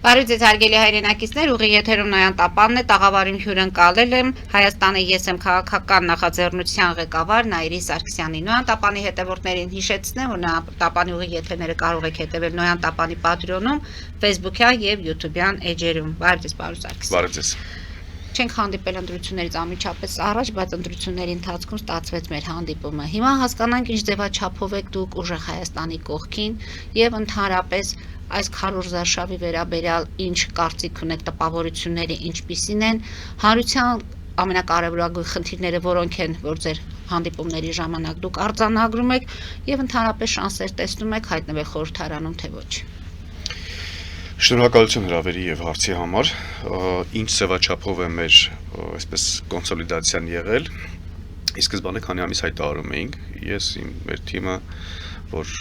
Բարև ձեզ հարգելի հայրենակիցներ, ուղի եթերում Նոյան Տապանն է, տաղավարին հյուրընկալել եմ Հայաստանի ես եմ քաղաքական նախաձեռնության ղեկավար Նաիրի Սարգսյանին։ Նոյան Տապանի հետևորդներին հիշեցնեմ, որ Նոյան Տապանի ուղի եթերները կարող եք հետևել Նոյան Տապանի Patreon-ում, Facebook-յան եւ YouTube-յան էջերում։ Բարև ձեզ, պարոն Սարգսյան։ Բարև ձեզ։ Չենք հանդիպել ընտրություններից անմիջապես առաջ, բայց ընտրությունների ընթացքում ստացվեց մեր հանդիպումը։ Հիմա հասկանանք ինչ ձևաչափով եք դուք ուժեղ Հայաստանի կողքին եւ ընդհանրապես այս քարոզարշավի վերաբերյալ ինչ կարծիք ունեք, տպավորությունները ինչպիսին են, հանրության ամենակարևորագույն խնդիրները որոնք են, որ ձեր հանդիպումների ժամանակ դուք արձանագրում եք եւ ընդհանրապես շանսեր տեսնում եք հայտնվել խորհրդարանում թե ոչ։ Շնորհակալություն հրավերի եւ հարցի համար։ Ինչ ձևաչափով է մեր այսպես կոնսոլիդացիան եղել։ Ի սկզբանե քանի ամիս հայտարարում էինք, ես մեր թիմը, որ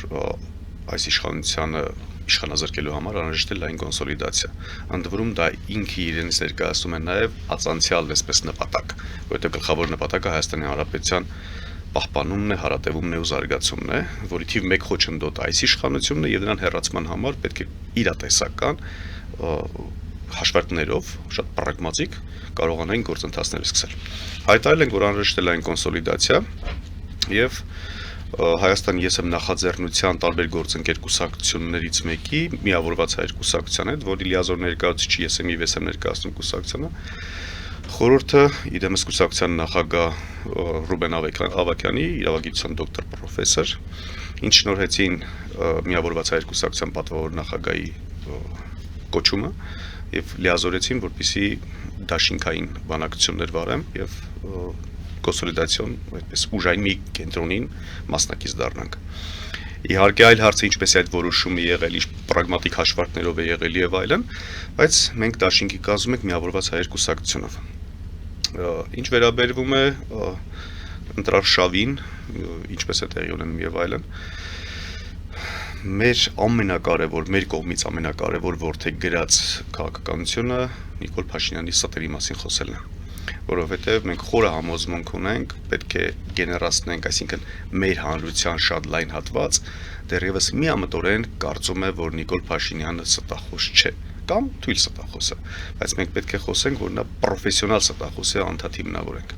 այս իշխանությանը իշխանազրկելու համար անհրաժեշտ է լայն կոնսոլիդացիա։ Ընդ որում դա ինքը իրենից ներկայացնում է նաեւ ածանցյալ այսպես նպատակ, որովհետեւ գլխավոր նպատակը Հայաստանի Հանրապետության պահպանումն է, հարատևումն է ու զարգացումն է, որի թիվ 1 խոչընդոտ այս իշխանությունն է եւ դրան հեռացման համար պետք է իրատեսական հաշվարկներով շատ պրագմատիկ կարողանային գործընթացներ սկսել։ Հայտարարել ենք, որ անհրաժեշտ է լայն կոնսոլիդացիա եւ Հայաստան ես եմ նախաձեռնության տարբեր գործընկեր կուսակցություններից մեկի միավորված հայ կուսակցության հետ, որի լիազոր ներկայացուցիչ ես եմ եւ ես եմ ներկայացնում կուսակցությանը, խորհուրդը իդեմս կուսակցության նախագահ Ռուբեն Ավագյանի, իրավագիտության դոկտոր պրոֆեսոր, ինչ շնորհեցին միավորված հայ կուսակցության պատվավոր նախագահի կոչումը եւ լիազորեցին, որպեսզի դաշինքային բանակցություններ վարեմ եւ կոնսոլիդացիոն այդպես ուժային մի կենտրոնին մասնակից դառնանք։ Իհարկե այլ հարցը ինչպես է այդ որոշումը եղել, ինչ պրագմատիկ հաշվարկներով է եղել եւ այլն, բայց մենք դաշինքի կազմում ենք միավորված հայ կուսակցությունով։ Ինչ վերաբերվում է ընտրարշավին, ինչպես է տեղի ունենում եւ այլն, մեր ամենակարևոր, մեր կողմից ամենակարևոր որդեգ գրած քաղաքականությունը Նիկոլ Փաշինյանի ստերի մասին խոսելն է, որովհետեւ մենք խորը համոզմունք ունենք, պետք է գեներացնենք, այսինքն մեր հանրության շատ լայն հատված դեռևս միամտորեն կարծում է, որ Նիկոլ Փաշինյանը ստախոս չէ կամ թույլ ստախոս է, բայց մենք պետք է խոսենք, որ նա պրոֆեսիոնալ ստախոս է, անդադ հիմնավորենք։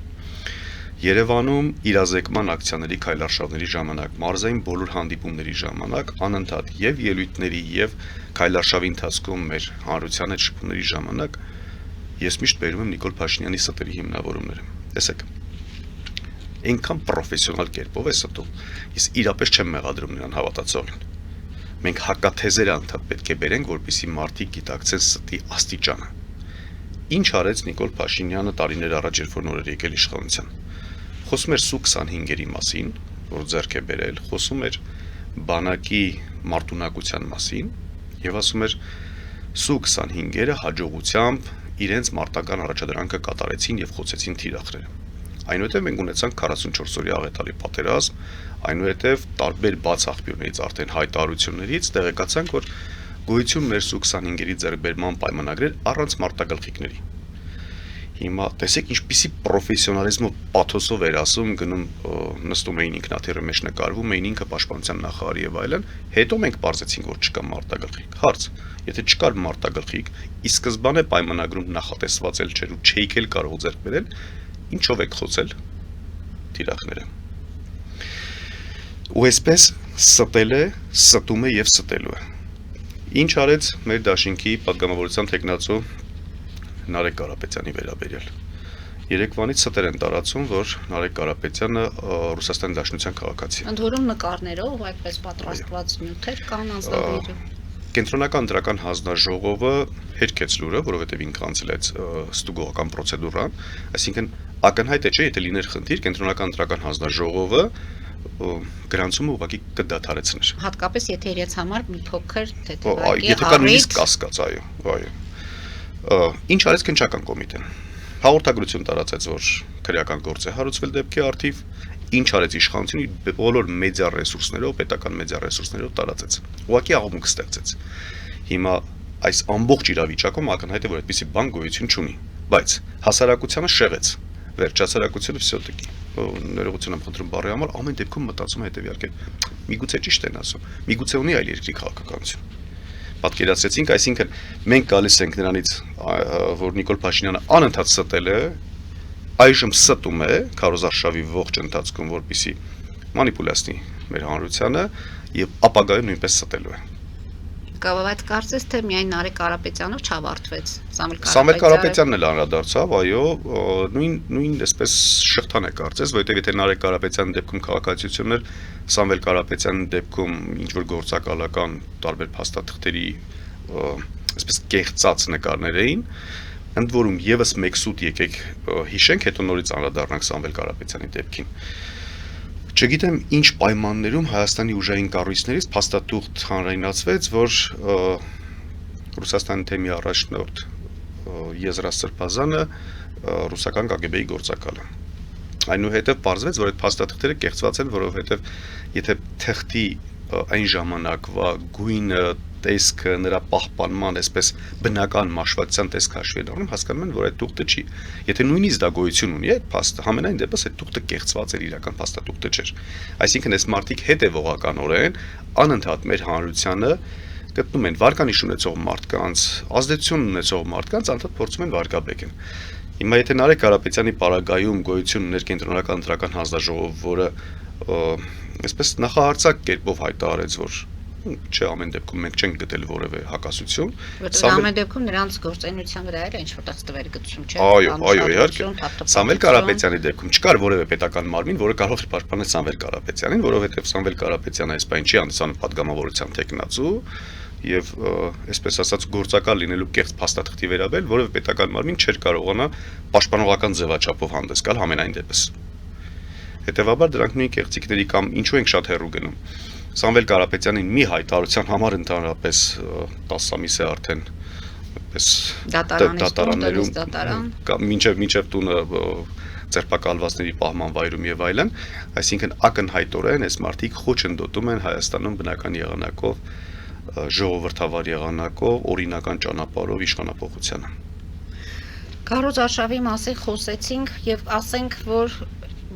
Երևանում իրազեկման ակցիաների քայլարշավների ժամանակ, մարզային բոլոր հանդիպումների ժամանակ, անընդհատ եւ ելույթների եւ քայլարշավի ընթացքում մեր հանրության հետ շփումների ժամանակ ես միշտ բերում եմ Նիկոլ Փաշինյանի ստերի հիմնավորումները։ Տեսեք, այնքան պրոֆեսիոնալ կերպով է ստում, ես իրապես չեմ մեղադրում նրան հավատացողին։ Մենք հակաթեզեր անդադ պետք է բերենք, որպեսզի մարդիկ գիտակցեն ստի աստիճանը։ Ինչ արեց Նիկոլ Փաշինյանը տարիներ առաջ, երբ որ նոր էր եկել իշխանության։ Խոսում էր Սու 25-երի մասին, որ ձեռք է բերել, խոսում էր բանակի մարտունակության մասին եւ ասում էր Սու 25-երը հաջողությամբ իրենց մարտական առաջադրանքը կատարեցին եւ խոցեցին թիրախները։ Այնուհետև մենք ունեցանք 44 օրյա աղետալի պատերազմ, այնուհետև տարբեր բաց աղբյուրներից արդեն հայտարարություններից տեղեկացանք, որ գոյություն մեր Սու 25-երի ձեռքբերման պայմանագրեր առանց մարտագլխիկների։ Հիմա տեսեք ինչպիսի պրոֆեսիոնալիզմով պաթոսով էր ասում, գնում նստում էին ինքնաթիռի մեջ նկարվում էին ինքը պաշտպանության նախարարի եւ այլն, հետո մենք բարձեցինք, որ չկա մարտագլխիկ։ Հարց. Եթե չկար մարտագլխիկ, ի սկզբանե պայմանագրում նախատեսված էլ չէր ու չէիք էլ կարող ձեռք բերել, ինչով եք խոցել թիրախները։ Ու այսպես ստել է, ստում է եւ ստելու է։ Ինչ արեց մեր դաշինքի պատգամավորության տեխնացու Նարեկ Կարապետյանի վերաբերյալ։ Երեկվանից ստեր են տարածում, որ Նարեկ Կարապետյանը Ռուսաստանի Դաշնության քաղաքացի է։ Ընդ որում նկարներով այդպես պատրաստված նյութեր կան անձնագրերի։ Կենտրոնական ընտրական հանձնաժողովը հերքեց լուրը, որովհետև ինքը անցել է ստուգողական պրոցեդուրան, այսինքն ակնհայտ է, չէ, եթե լիներ խնդիր, կենտրոնական ընտրական հանձնաժողովը գրանցումը ուղղակի կդադարեցներ։ Հատկապես եթե իրենց համար մի փոքր թեթևակի եթե կա նույնիսկ կասկած, այո։ Ինչ արեց քննչական կոմիտեն։ Հաղորդագրություն տարածեց, որ քրեական գործ է հարուցվել դեպքի առթիվ, ինչ արեց իշխանությունը բոլոր մեդիա ռեսուրսներով, պետական մեդիա ռեսուրսներով տարածեց։ Ուղղակի աղմուկ ստեղծեց։ Հիմա այս ամբողջ իրավիճակում ակնհայտ է, որ այդպիսի բան գոյություն չունի, բայց հասարակությանը շեղեց։ Վերջացարակությունը վсё-таки ներողություն եմ խնդրում բառի համար, ամեն դեպքում մտածում է հետեւյալ կերպ։ Միգուցե ճիշտ են ասում, միգուցե ունի այլ երկրի քաղաքականություն։ պատկերացրեցինք, այսինքն մենք գալիս ենք նրանից, որ Նիկոլ Փաշինյանը անընդհատ ստել է, այժմ ստում է քարոզարշավի ողջ ընթացքում, որպեսզի մանիպուլացնի մեր հանրությանը եւ ապագայում նույնպես ստելու է։ Բայց կարծես թե միայն Նարեկ Կարապետյանով չավարտվեց Սամվել Կարապետյանն էլ անդրադարձավ, այո, նույն այսպես շղթան է կարծես, որովհետեւ եթե Նարեկ Կարապետյանի դեպքում քաղաքացիությունն էր, Սամվել Կարապետյանի դեպքում ինչ որ գործակալական տարբեր փաստաթղթերի այսպես կեղծած նկարներ էին, ընդ որում եւս մեկ սուտ եկեք հիշենք, հետո նորից անդրադառնանք Սամվել Կարապետյանի դեպքին։ Չգիտեմ ինչ պայմաններում Հայաստանի ուժային կառույցներից փաստաթուղթ հանրայնացվեց, որ Ռուսաստանի թեմի առաջնորդ Եզրաս Սրբազանը ռուսական KGB-ի գործակալ է։ Այնուհետև պարզվեց, որ այդ փաստաթղթերը կեղծված են, որովհետև եթե թղթի այն ժամանակվա գույնը, տեսքը, նրա պահպանման, այսպես բնական մաշվածության տեսք հաշվի են առնում, հասկանում են, որ այդ թուղթը չի։ Եթե նույնիսկ դա գոյություն ունի, այդ փաստը համենայն դեպս այդ թուղթը կեղծված էր, իրական փաստաթուղթը չէր։ Այսինքն այս մարդիկ հետևողականորեն անընդհատ մեր հանրությանը գտնում են վարկանիշ ունեցող մարդկանց, ազդեցություն ունեցող մարդկանց, անընդհատ փորձում են վարկաբեկեն։ Հիմա եթե Նարեկ Կարապետյանի պարագայում գոյություն ուներ կենտրոնական ընտրական հանձնաժողով, որը այսպես նախահարցակ կերպով հայտարարեց, որ չէ, ամեն դեպքում մենք չենք գտել որևէ հակասություն։ Ամեն դեպքում նրանց գործունեության վրա էր ինչ-որտեղ տվեր գծում, չէ՞։ Այո, իհարկե։ Սամվել Կարապետյանի դեպքում չկար որևէ պետական մարմին, որը կարող էր պաշտպանել Սամվել Կարապետյանին, որովհետև Սամվել Կարապետյանը այս բան չի անցանում падգամավորության տեխնացու եւ այսպես ասած գործակալ լինելու կեղծ փաստաթղթի վերաբերել, որովհետև պետական մարմին չէր կարողանա պաշտպանողական ձևաչափով հանդես գալ ամենայն դեպս։ Հետևաբար դրանք նույն կեղծիքների կամ ինչու ենք շատ հեռու գնում։ Սամվել Կարապետյանին մի հայտարարության համար ընդհանրապես 10 ամիս է արդեն այդպես դատարաններում կամ մինչև տունը ձերբակալվածների պահման վայրում եւ այլն, այսինքն ակնհայտորեն այս մարդիկ խոչընդոտում են Հայաստանում բնական եղանակով, ժողովրդավար եղանակով, օրինական ճանապարհով իշխանապողությանը։ Քարոզարշավի մասին խոսեցինք եւ ասենք, որ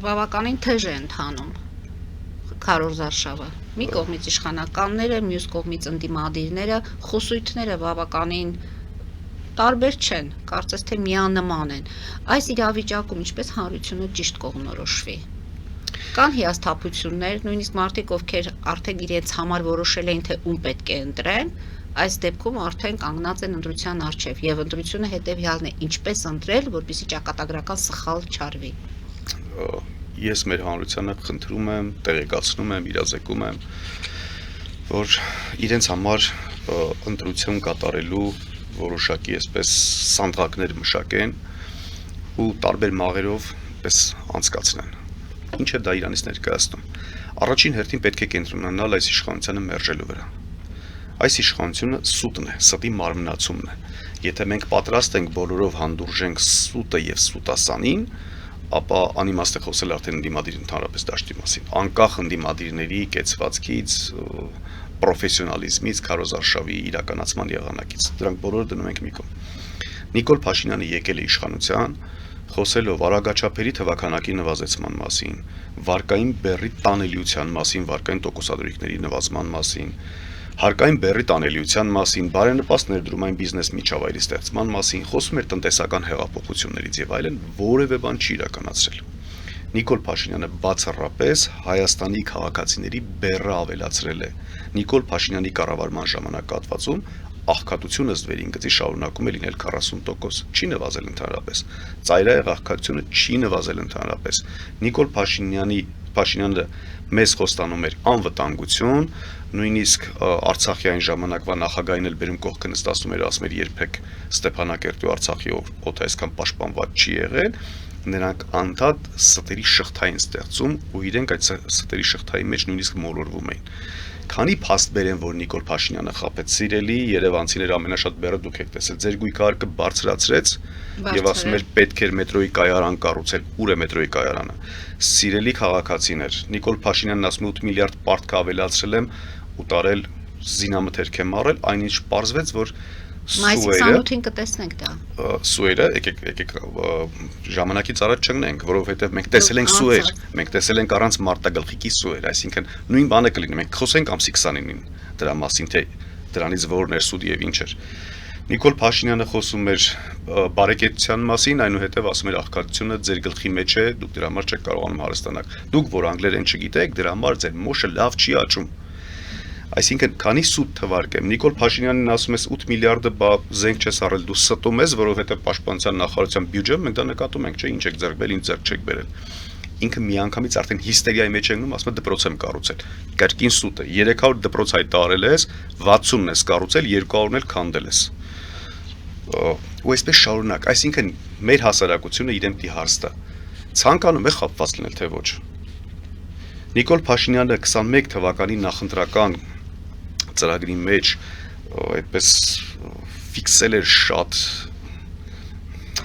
բավականին թեժ է ընթանում քարոզարշավը։ Մի կողմից իշխանականները, մյուս կողմից ընդդիմադիրները, խոսույթները բավականին տարբեր չեն, կարծես թե միանման են։ Այս իրավիճակում ինչպես հանրությունը ճիշտ կողմնորոշվի։ Կան հիասթափություններ, նույնիսկ մարդիկ, ովքեր արդեն իրենց համար որոշել էին, թե ում պետք է ընտրեն, այս դեպքում արդեն կանգնած են ընտրության առջև եւ ընտրությունը հետեւյալն է՝ ինչպես ընտրել, որպեսզի ճակատագրական սխալ չարվի։ Ես մեր հանրությանը խնդրում եմ, տեղեկացնում եմ, իրազեկում եմ, որ իրենց համար ընտրություն կատարելու որոշակի այսպես սանդղակներ մշակեն ու տարբեր մաղերով պես անցկացնեն։ Ինչ է դա Իրանից ներկայացնում։ Առաջին հերթին պետք է կենտրոնանալ այս իշխանությանը մերժելու վրա։ Այս իշխանությունը սուտն է, ստի մարմնացումն է։ Եթե մենք պատրաստ ենք բոլորով հանդուրժենք սուտը եւ սուտասանին, ապա անիմաստ է խոսել արդեն ընդդիմադիր ընդհանրապես դաշտի մասին, անկախ ընդդիմադիրների կեցվածքից, պրոֆեսիոնալիզմից, քարոզարշավի իրականացման եղանակից։ Դրանք բոլորը դնում ենք մի կողմ։ Նիկոլ Փաշինյանը եկել է իշխանության, խոսելով արագաչափերի թվաքանակի նվազեցման մասին, վարկային բեռի տանելիության մասին, վարկային տոկոսադրույքների նվազման մասին, հարկային բեռի տանելիության մասին, բարենպաստ ներդրումային բիզնես միջավայրի ստեղծման մասին, խոսում էր տնտեսական հեղափոխություններից եւ այլն, որևէ բան չի իրականացրել։ Նիկոլ Փաշինյանը բացառապես Հայաստանի քաղաքացիների բեռը ավելացրել է։ Նիկոլ Փաշինյանի կառավարման ժամանակահատվածում աղքատությունը ըստ վերին գծի շարունակում է լինել 40%, չի նվազել ընդհանրապես։ Ծայրահեղ աղքատությունը չի նվազել ընդհանրապես։ Նիկոլ Փաշինյանը մեզ խոստանում էր անվտանգություն, նույնիսկ Արցախի այն ժամանակվա նախագահին էլ բերում կողքը նստացնում էր, ասում էր երբեք Ստեփանակերտի ու Արցախի օդը այսքան պաշտպանված չի եղել, նրանք անդադ ստերի շղթային ստեղծում ու իրենք այդ ստերի շղթայի մեջ նույնիսկ մոլորվում էին։ Քանի փաստ բերեն, որ Նիկոլ Փաշինյանը խաբեց, սիրելի երևանցիներ, ամենաշատ բեռը դուք եք տեսել, ձեր գույքարկը բարձրացրեց եւ ասում էր պետք էր մետրոյի կայարան կառուցել, ուր է մետրոյի կայարանը։ Սիրելի քաղաքացիներ, Նիկոլ Փաշինյանն ասում է 8 միլիարդ պարտք ավելացրել եմ ու տարել զինամթերք եմ առել, այնինչ պարզվեց, որ Մայիսի 28-ին կտեսնենք դա։ Սուերը, եկեք ժամանակից առաջ չգնենք, որովհետև մենք տեսել ենք սուեր, մենք տեսել ենք առանց մարտագլխիկի սուեր, այսինքն նույն բանը կլինի, մենք խոսենք ամսի 29-ին դրա մասին, թե դրանից որն էր սուտ եւ ինչ էր։ Նիկոլ Փաշինյանը խոսում էր բարեկեցության մասին, այնուհետև ասում էր աղքատությունը ձեր գլխի մեջ է, դուք դրա համար չեք կարողանում հարստանալ։ Դուք որ անգլերեն չգիտեք, դրա համար ձեր մոշը լավ չի աճում։ Այսինքն, քանի սուտ թվարկեմ, Նիկոլ Փաշինյանին ասում ես 8 միլիարդը բա զենք չես առել, դու ստում ես, որովհետև պաշտպանության նախարարության բյուջեն մենք դա նկատում ենք, չէ՞, ինչ եք ձեռք բերել, ինչ ձեռք չեք բերել։ Ինքը միանգամից արդեն հիստերիայի մեջ engնում, ասում է դպրոց եմ կառուցել։ Կրկին սուտ է, 300 դպրոց հայտարարել ես, 60-ն ես կառուցել, 200-ն էլ քանդել ես։ Ու այսպես շարունակ, այսինքն մեր հասարակությունը իրեն պիտի հարստա։ Ցանկանում է խապված լինել, թե ոչ։ Նիկոլ Փաշինյանը 21 թվականի նախընտրական ծրագրի մեջ այդպես ֆիքսել էր շատ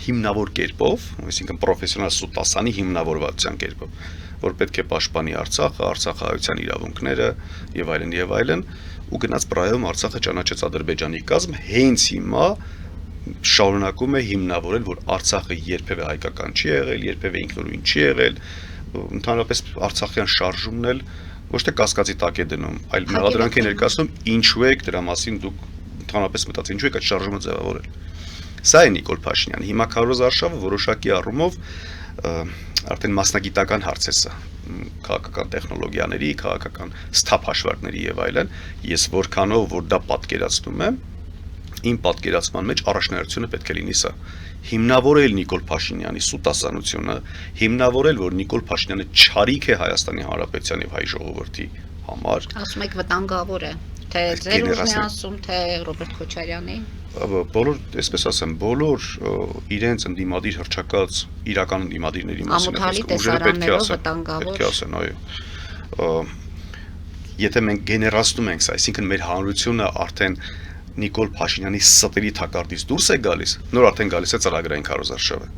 հիմնավոր կերպով, այսինքն պրոֆեսիոնալ սուտասանի հիմնավորվածության կերպով, որ պետք է պաշտպանի Արցախը, Արցախահայության իրավունքները եւ այլն, ու գնաց պրայում Արցախը ճանաչեց Ադրբեջանի կազմ, հենց հիմա շարունակում է հիմնավորել, որ Արցախը երբևէ հայկական չի եղել, երբևէ ինքնուրույն չի եղել, ընդհանրապես Արցախյան շարժումն էլ ոչ թե կասկածի տակ է դնում, այլ մեղադրանք է ներկայացնում, ինչու եք դրա մասին դուք ընդհանրապես մտածել, ինչու եք այդ շարժումը ձևավորել։ Սա է Նիկոլ Փաշինյանը, հիմա Քարոզ Արշավը որոշակի առումով արդեն մասնագիտական հարց է սա, քաղաքական տեխնոլոգիաների, քաղաքական սթափ հաշվարկների եւ այլն, ես որքանով որ դա պատկերացնում եմ, իմ պատկերացման մեջ առաջնահերթությունը պետք է լինի սա։ Հիմնավորել Նիկոլ Փաշինյանի սուտասանությունը, հիմնավորել, որ Նիկոլ Փաշինյանը չարիք է Հայաստանի Հանրապետության եւ հայ ժողովրդի համար։ Ասում եք վտանգավոր է, թե ձեր ուժն է ասում, թե Ռոբերտ Քոչարյանի։ Բոլոր, այսպես ասեմ, բոլոր իրենց ընդդիմադիր հռչակած իրական ընդդիմադիրների մասին ուժերը պետք է ասեն, այո։ Եթե մենք գեներացնում ենք սա, այսինքն մեր հանրությունը արդեն Նիկոլ Փաշինյանի ստերի թակարդից դուրս է գալիս, նոր արդեն գալիս է ծրագրային Քարոզ Արշավը։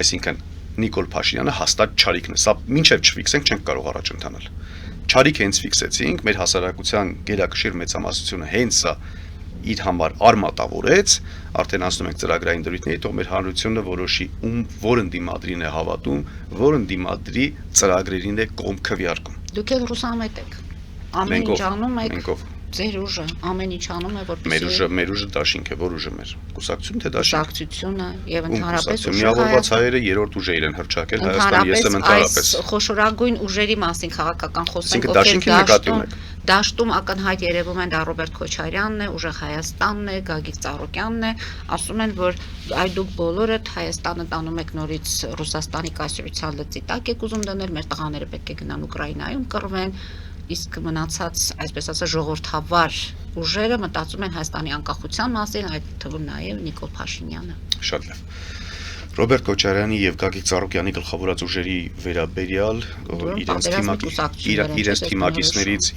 Այսինքն Նիկոլ Փաշինյանը հաստատ չարիքն է, սա մինչև չֆիքսենք չենք կարող առաջ ընթանալ։ Չարիք հենց ֆիքսեցինք, մեր հասարակության գերակշիռ մեծամասնությունը հենց սա իր համար արմատավորեց, արդեն անցնում ենք ծրագրային դրույթների, թող մեր հանրությունը որոշի որ ընդդիմադրին է հավատում, որ ընդդիմադրի ծրագրերին է կողմ քվեարկում։ Դուք եք ռուսամետ եք, ամեն ինչ անում եք, ձեր ուժը ամեն ինչ անում է, որպեսզի մեր ուժը դաշինք է, որ ուժը մեր կուսակցություն թե դաշինք։ Կուսակցությունը եւ ընդհանրապես միավորված հայերը երրորդ ուժ է իրեն հռչակել Հայաստան, ես եմ ընդհանրապես։ Այս խոշորագույն ուժերի մասին քաղաքական խոսենք, ովքեր դաշտում ակնհայտ երևում են, դա Ռոբերտ Քոչարյանն է, Ուժեղ Հայաստանն է, Գագիկ Ծառուկյանն է, ասում են, որ այ դուք բոլորդ Հայաստանը տանում եք նորից Ռուսաստանի կայսրության լծի տակ եք ուզում դնել, մեր տղաները պետք է գնան Ուկրաինայում կռվեն, իսկ մնացած, այսպես ասած, ժողովրդավար ուժերը մտածում են Հայաստանի անկախության մասին, այդ թվում նաև Նիկոլ Փաշինյանը։ Շատ լավ։ Ռոբերտ Քոչարյանի եւ Գագիկ Ծառուկյանի գլխավորած ուժերի վերաբերյալ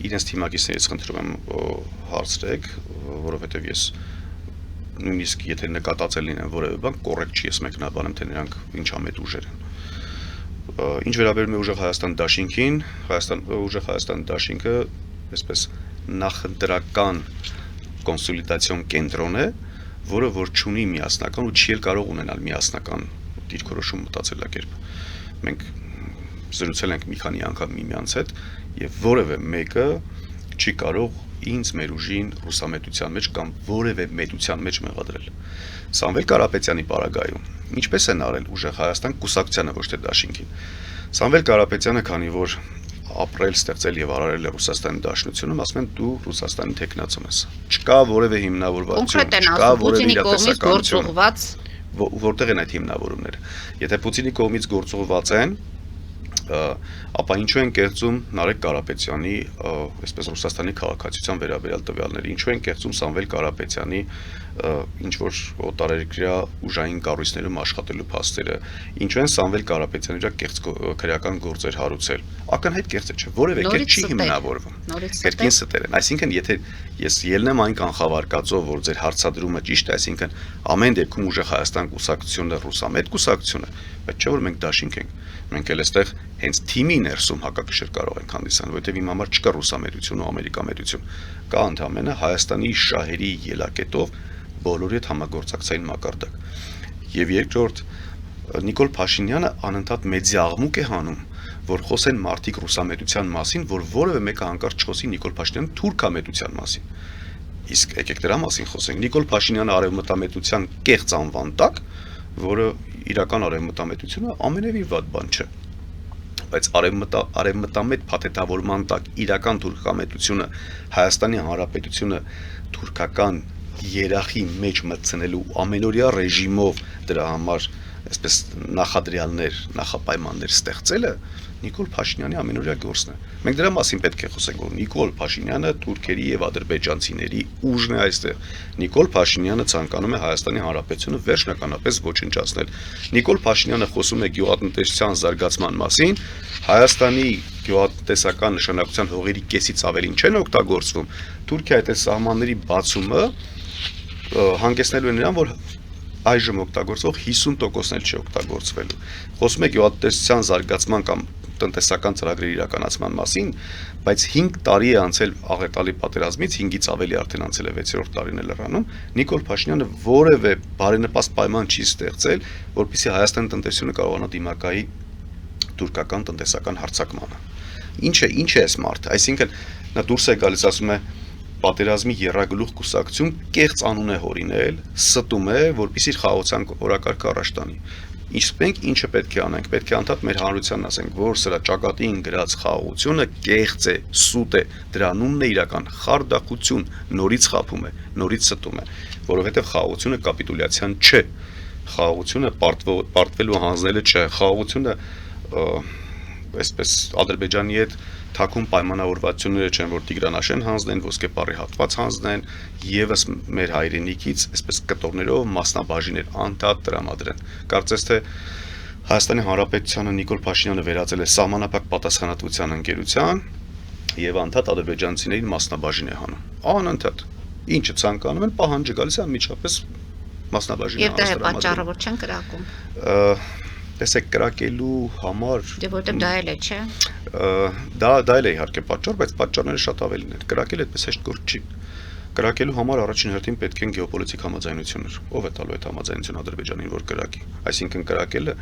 իրենց թիմակիցներից խնդրում եմ հարցրեք, որովհետեւ ես նույնիսկ եթե նկատածել լինեմ որևէ բան, կոռեկտ չի ես մեկնաբանեմ, թե նրանք ինչամետ ուժեր են։ Ինչ վերաբերում է Ուժեղ Հայաստան դաշինքին, Ուժեղ Հայաստան դաշինքը այսպես նախընտրական կոնսոլիդացիոն կենտրոն է, որը որ չունի միասնական ու չի կարող ունենալ միասնական դիրքորոշում մտածելակերպ։ Մենք զրուցել ենք մի քանի անգամ միմյանց հետ եւ որևէ մեկը չի կարող ինձ մեր ուժին ռուսամետության մեջ կամ որևէ մետության մեջ մեղադրել։ Սամվել Կարապետյանի պարագայում ինչպես են արել Ուժեղ Հայաստան կուսակցությանը ոչ թե դաշինքին։ Սամվել Կարապետյանը, քանի որ ապրել, ստեղծել եւ արարել է Ռուսաստանի Դաշնությունում, ասում են դու Ռուսաստանի թեկնածուն ես։ Չկա որևէ հիմնավորվածություն, չկա որևէ իրատեսականություն, որտեղ են այդ հիմնավորումները։ Եթե Պուտինի կողմից գործողված են, ապա ինչու են կեղծում Նարեկ Կարապետյանի, այսպես Ռուսաստանի քաղաքացիության վերաբերյալ տվյալները, ինչու են կեղծում Սամվել Կարապետյանի ինչ որ օտարերկրյա ուժային կառույցներում աշխատելու փաստերը, ինչու են Սամվել Կարապետյանի վրա կեղծ քրեական գործեր հարուցել։ Ակնհայտ կեղծ է, չէ, որևէ կերպ չի հիմնավորվում։ Կրկին ստեր են։ Այսինքն, եթե ես ելնեմ այն կանխավարկածով, որ ձեր հարցադրումը ճիշտ է, այսինքն ամեն դեպքում Ուժեղ Հայաստան կուսակցությունը ռուսամետ կուսակցություն է, բայց չէ որ մենք դաշինք ենք։ Մենք էլ այստեղ հենց թիմի ներսում հակակշիռ կարող ենք հանդիսանալ, որովհետև իմ համար չկա ռուսամետություն ու ամերիկամետություն, կա ընդհանրապես Հայաստանի շահերի ելակետով բոլորի հետ համագործակցային մակարդակ։ Եվ երկրորդ, Նիկոլ Փաշինյանը անընդհատ մեծի աղմուկ է հանում, որ խոսեն մարդիկ ռուսամետության մասին, որ որևէ մեկը հանկարծ չխոսի Նիկոլ Փաշինյանի թուրքամետության մասին։ Իսկ եկեք դրա մասին խոսենք։ Նիկոլ Փաշինյանը արևմտամետության կեղծ անվան տակ, որը իրական արևմտամետությունը ամենևին վատ բան չէ։ Բայց արևմտամետ փաթեթավորման տակ իրական թուրքամետությունը Հայաստանի Հանրապետությունը թուրքական երախի մեջ մտցնելու ամենօրյա ռեժիմով դրա համար այսպես նախադրյալներ, նախապայմաններ ստեղծելը Նիկոլ Փաշինյանի ամենօրյա գործն է։ Մենք դրա մասին պետք է խոսենք, որ Նիկոլ Փաշինյանը թուրքերի եւ ադրբեջանցիների ուժն է այստեղ։ Նիկոլ Փաշինյանը ցանկանում է Հայաստանի Հանրապետությունը վերջնականապես ոչնչացնել։ Նիկոլ Փաշինյանը խոսում է գյուղատնտեսության զարգացման մասին, Հայաստանի գյուղատնտեսական նշանակության հողերի կեսից ավելին չեն օգտագործվում։ Թուրքիայի այդ սահմանների բացումը հանգեցնելու է նրան, որ այժմ օգտագործող 50%-ն էլ չի օգտագործվելու։ Խոսում է գյուղատնտեսության զարգացման կամ տնտեսական ծրագրերի իրականացման մասին, բայց 5 տարի է անցել աղետալի պատերազմից, 5-ից ավելի արդեն անցել է 6-րդ տարին է լրանում, Նիկոլ Փաշինյանը որևէ բարենպաստ պայման չի ստեղծել, որպեսզի Հայաստանի տնտեսությունը կարողանա դիմակայի թուրքական տնտեսական հարձակմանը։ Ինչ է այս մարդը, այսինքն նա դուրս է գալիս, ասում է պատերազմի եռագլուխ կուսակցություն կեղծ անուն է հորինել, ստում է, որպեսզի խաղաղության օրակարգը առաջ տանի։ Իսկ մենք ինչը պետք է անենք, պետք է անդադ մեր հանրությանն ասենք, որ սրա ճակատին գրած խաղաղությունը կեղծ է, սուտ է, դրա անունն է իրական խարդախություն, նորից խաբում է, նորից ստում է, որովհետև խաղաղությունը կապիտուլյացիան չէ, խաղաղությունը պարտվելու հանձնելը չէ, խաղաղությունը այսպես Ադրբեջանի հետ թաքուն պայմանավորվածությունները չեն, որ Տիգրանաշեն հանձնեն, ոսկեպարի հատված հանձնեն, եւս մեր հայրենիքից այսպես կտորներով մասնաբաժիներ անդադ տրամադրեն։ Կարծես թե Հայաստանի Հանրապետությանը Նիկոլ Փաշինյանը վերածել է սահմանափակ պատասխանատվության ընկերության եւ անդադ ադրբեջանցիներին մասնաբաժին է հանում։ Անընդհատ ինչը ցանկանում են պահանջը գալիս է անմիջապես մասնաբաժին Եվ դա է պատճառը, որ չեն կրակում։ Տեսեք, կրակելու համար Դե որտեղ դա էլ է, չէ։ Դա էլ է իհարկե պատճառ, բայց պատճառները շատ ավելին են։ Կրակել այդպես հեշտ գործ չի։ Կրակելու համար առաջին հերթին պետք են գեոպոլիտիկ համաձայնություններ։ Ով է տալու այդ համաձայնությունը Ադրբեջանին, որ կրակի։ Այսինքն կրակելը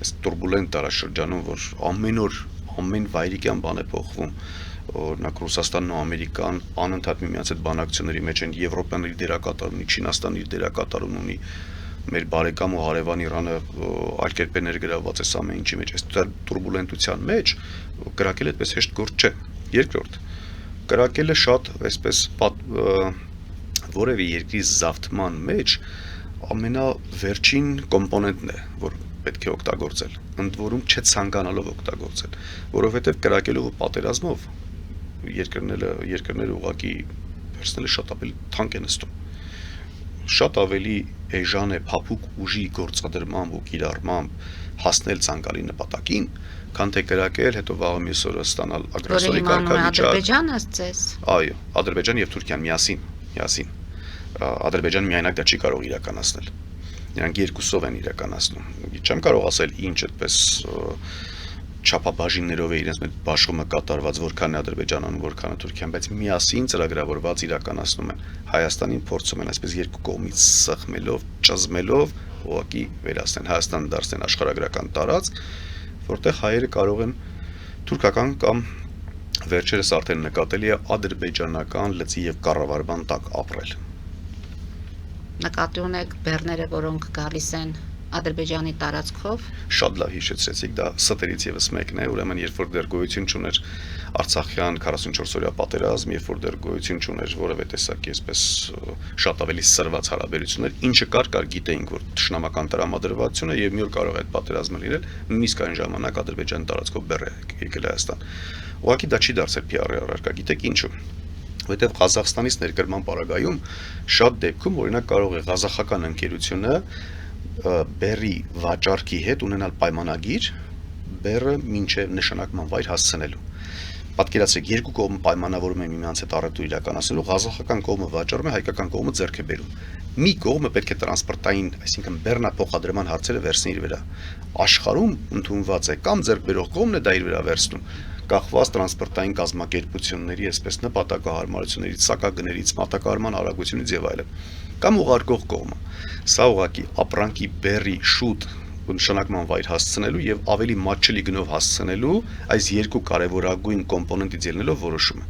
այս турբուլենտ տարաշրջանում, որ ամեն օր ամեն վայրիկյան բան է փոխվում, օրինակ Ռուսաստանն ու Ամերիկան անընդհատ միմյանց հետ բանակցությունների մեջ են, Եվրոպան իր դերակատարում ունի, Չինաստանն իր դերակատարում ունի, մեր բարեկամ ու հարևան Իրանը այլ կերպ է ներգրավված է ամեն ինչի մեջ, այս турբուլենտության մեջ կրակել այդպես հեշտ գործ չէ։ Երկրորդ, կրակելը շատ այսպես որևէ երկրի զավթման մեջ ամենավերջին կոմպոնենտն է, որ պետք է օգտագործել, ընդ որում չցանկանալով օգտագործել, որովհետև կրակելով ու պատերազմով երկրները ուղղակի վերցնելը շատ ավելի թանկ է նստում, շատ ավելի էժան է փափուկ ուժի գործադրմամբ ու կիրառմամբ հասնել ցանկալի նպատակին, քան թե կրակել, հետո վաղը մյուս օրը ստանալ ագրեսորի կարգավիճակ։ Ադրբեջանը ձեզ։ Այո, Ադրբեջան եւ Թուրքիան միասին։ Ադրբեջանը միայնակ դա չի կարող իրականացնել։ Նրանք երկուսով են իրականացնում։ Չեմ կարող ասել ինչ այդպես չափաբաժիններով է իրենց մեր բաշխումը կատարված, որքան է Ադրբեջանը, որքան է Թուրքիան, բայց միասին ծրագրավորված իրականացնում են։ Հայաստանին փորձում են այսպես երկու կողմից սխմելով, ճզմելով, ուղղակի վերացնեն Հայաստանը դարձնեն աշխարհագրական տարածք, որտեղ հայերը կարող են թուրքական կամ վերջերս արդեն նկատելի է ադրբեջանական լծի եւ կառավարման տակ ապրել։ Նկատի ունեք բեռները, որոնք գալիս են Ադրբեջանի տարածքով։ Շատ լավ հիշեցրեցիք, դա ստերից եւս մեկն է, ուրեմն երբ որ դեռ գոյություն չուներ Արցախյան 44-օրյա պատերազմ, երբ որ դեռ գոյություն չուներ որևէ տեսակի այսպես շատ ավելի սրված հարաբերություններ, ինչը կար գիտեինք, որ ճշնամական տրամադրվածությունը եւ մի օր կարող է այդ պատերազմը լինել, նույնիսկ այն ժամանակ Ադրբեջանի տարածքով բեռ է եկել Հայաստան։ Ուղղակի դա չի դարձել PR-ի առարկա, գիտեք ինչու։ Որտեղ Ղազախստանից ներկրման պարագայում շատ դեպքում օրինակ կարող է ղազախական ընկերությունը բեռի վաճառքի հետ ունենալ պայմանագիր բեռը մինչև նշանակման վայր հասցնելու։ Պատկերացրեք, երկու կողմը պայմանավորում են միմյանց հետ առևտուր իրականացնելու, ղազախական կողմը վաճառում է, հայկական կողմը ձեռք է բերում։ Մի կողմը պետք է տրանսպորտային, այսինքն բեռնափոխադրման հարցերը վերցնի իր վրա։ Աշխարհում ընդունված է կամ ձեռք բերող կողմն է դա իր վրա վերցնում, կախված տրանսպորտային կազմակերպությունների, այսպես նպատակահարմարություններից, սակագներից, մատակարարման արագությունից եւ այլն, կամ ուղարկող կողմը։ Սա ուղղակի ապրանքի բեռի շուտ նշանակման վայր հասցնելու եւ ավելի մատչելի գնով հասցնելու այս երկու կարևորագույն կոմպոնենտից ելնելով որոշումը։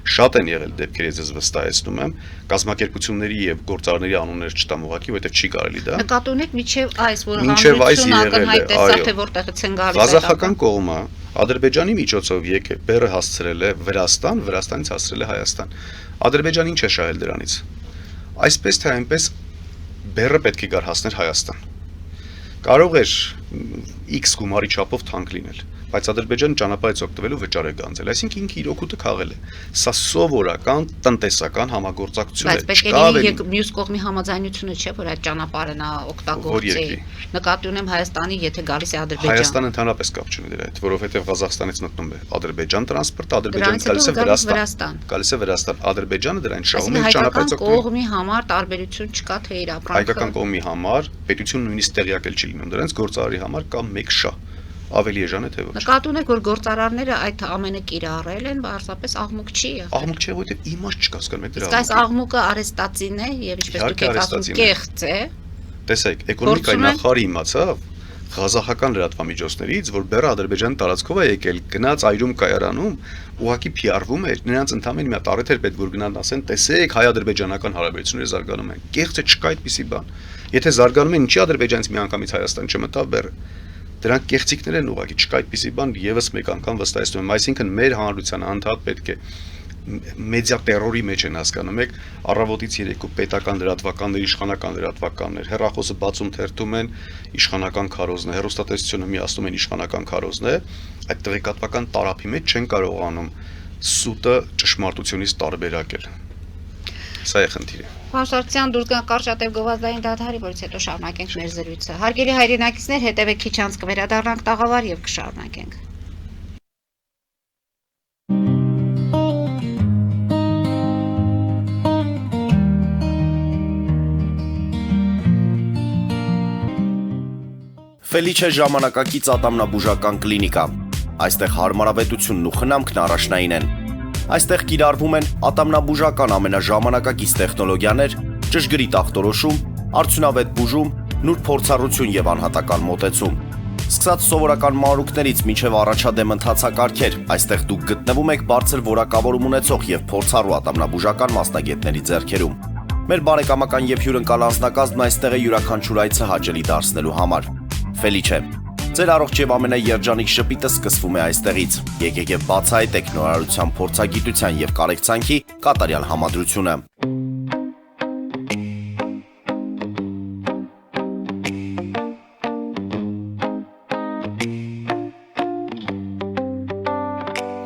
Շատ են եղել դեպքեր, ես վստահեցնում եմ, կազմակերպությունների եւ գործարարների անուններ չտամ ուղղակի, որովհետեւ չի կարելի դա։ Նկատի ունեք միջև այս, որ Մինչև այս հանրությունը եղել է, ակնհայտ տեսավ, այո։ թե որտեղից են գալիս Ղազախական կողմը Ադրբեջանի միջոցով եկե բեռը հասցրել է Վրաստան, Վրաստանից հասցրել է Հայաստան։ Ադրբեջանը ինչ է շահել դրանից։ Այսպես թե այնպես բեռը պետք է գար հասներ Հայաստան։ Կարող էր X գումարի չափով թանկ լինել, բայց Ադրբեջանը ճանապարհից օգտվելու վճար է գանձել, այսինքն ինքը իր օգուտը քաղել է։ Սա սովորական տնտեսական համագործակցություն է։ Բայց պետք է լինի մյուս կողմի համաձայնությունը չէ, որ այդ ճանապարհը նա օգտագործի։ Նկատի ունեմ Հայաստանի, եթե գալիս է Ադրբեջան։ Հայաստանը ընդհանրապես կապ չունի դրա հետ, որովհետև Ղազախստանից մտնում է Ադրբեջան տրանսպորտը, Ադրբեջանից գալիս է Վրաստան։ Գալիս է Վրաստան, Ադրբեջանը դրանից շահում է ճանապարհից օգտվում։ Կողմի համար տարբերություն չկա, թե իր ապրանքը։ Հայկական կողմի համար պետությունը նույնիսկ տեղյակ էլ չի լինում դրանից, գործարարի համար կա մեկ շահ։ Ավելի էժան է թե ոչ։ Նկատի ունեք, որ գործարարները այդ ամենը կիրառել են, պարզապես աղմուկ չի եղել։ Աղմուկ չէ, որովհետև իմաստ չկա, հասկանում եք դրա։ Իսկ այս աղմուկը արեստացին է եւ ինչպես դուք եք ասում, կեղծ է։ Տեսեք, էկոնոմիկայի նախարարը իմացավ ղազախական լրատվամիջոցներից, որ բեռը Ադրբեջանի տարածքով է եկել, գնաց այրում կայարանում, ուղղակի PR-վում էր, նրանց ընդամենը մի հատ առիթ էր պետք որ գնան ասեն, տեսեք, հայ-ադրբեջանական հարաբերությունները զարգանում են։ Կեղծ է, չկա այդպիսի բան։ Եթե զարգանում են, ինչի ադրբեջանից միանգամից Հայաստան չմտավ բեռը։ Դրանք կեղծիքներ են ուղղակի, չկա այդպիսի բան, եւս մեկ անգամ վստահեցնում եմ, այսինքն մեր հանրության անդադ պետք է մեդիա տերորի մեջ են հասկանում եք, առավոտից երեկո պետական լրատվականներ, իշխանական լրատվականներ, հեռախոսը բացում թերթում են իշխանական քարոզն է, հեռուստատեսությունը միացնում են իշխանական քարոզն է, այդ տեղեկատվական տարափի մեջ չեն կարողանում սուտը ճշմարտությունից տարբերակել։ Սա է խնդիրը։ Պարոն Սարգսյան, դուրս գանք կարճատև գովազդային դադարի, որից հետո շարունակենք մեր զրույցը։ Հարգելի հայրենակիցներ, հետևեք քիչ անց կվերադառնանք տաղավար եւ կշարունակենք։ Ֆելիչե ժամանակակից ատամնաբուժական կլինիկա։ Այստեղ հարմարավետությունն ու խնամքն առաջնային են։ Այստեղ կիրառվում են ատամնաբուժական ամենաժամանակակից տեխնոլոգիաներ, ճշգրիտ ախտորոշում, արդյունավետ բուժում, նուրբ փորձառություն եւ անհատական մոտեցում։ Սկսած սովորական մանրուքներից մինչև առաջադեմ ընթացակարգեր, այստեղ դուք գտնվում եք բարձր որակավորում ունեցող եւ փորձառու ատամնաբուժական մասնագետների ձեռքերում։ Մեր բարեկամական եւ հյուրընկալ անձնակազմն այստեղ է յուրաքանչյուր այցը հաճելի դարձնելու համար։ Ֆելիչե, ձեր առողջ եւ ամենաերջանիկ շպիտը սկսվում է այստեղից։ Եկեք եւ բացահայտեք նորարարության փորձագիտության եւ կարեկցանքի կատարյալ համադրությունը։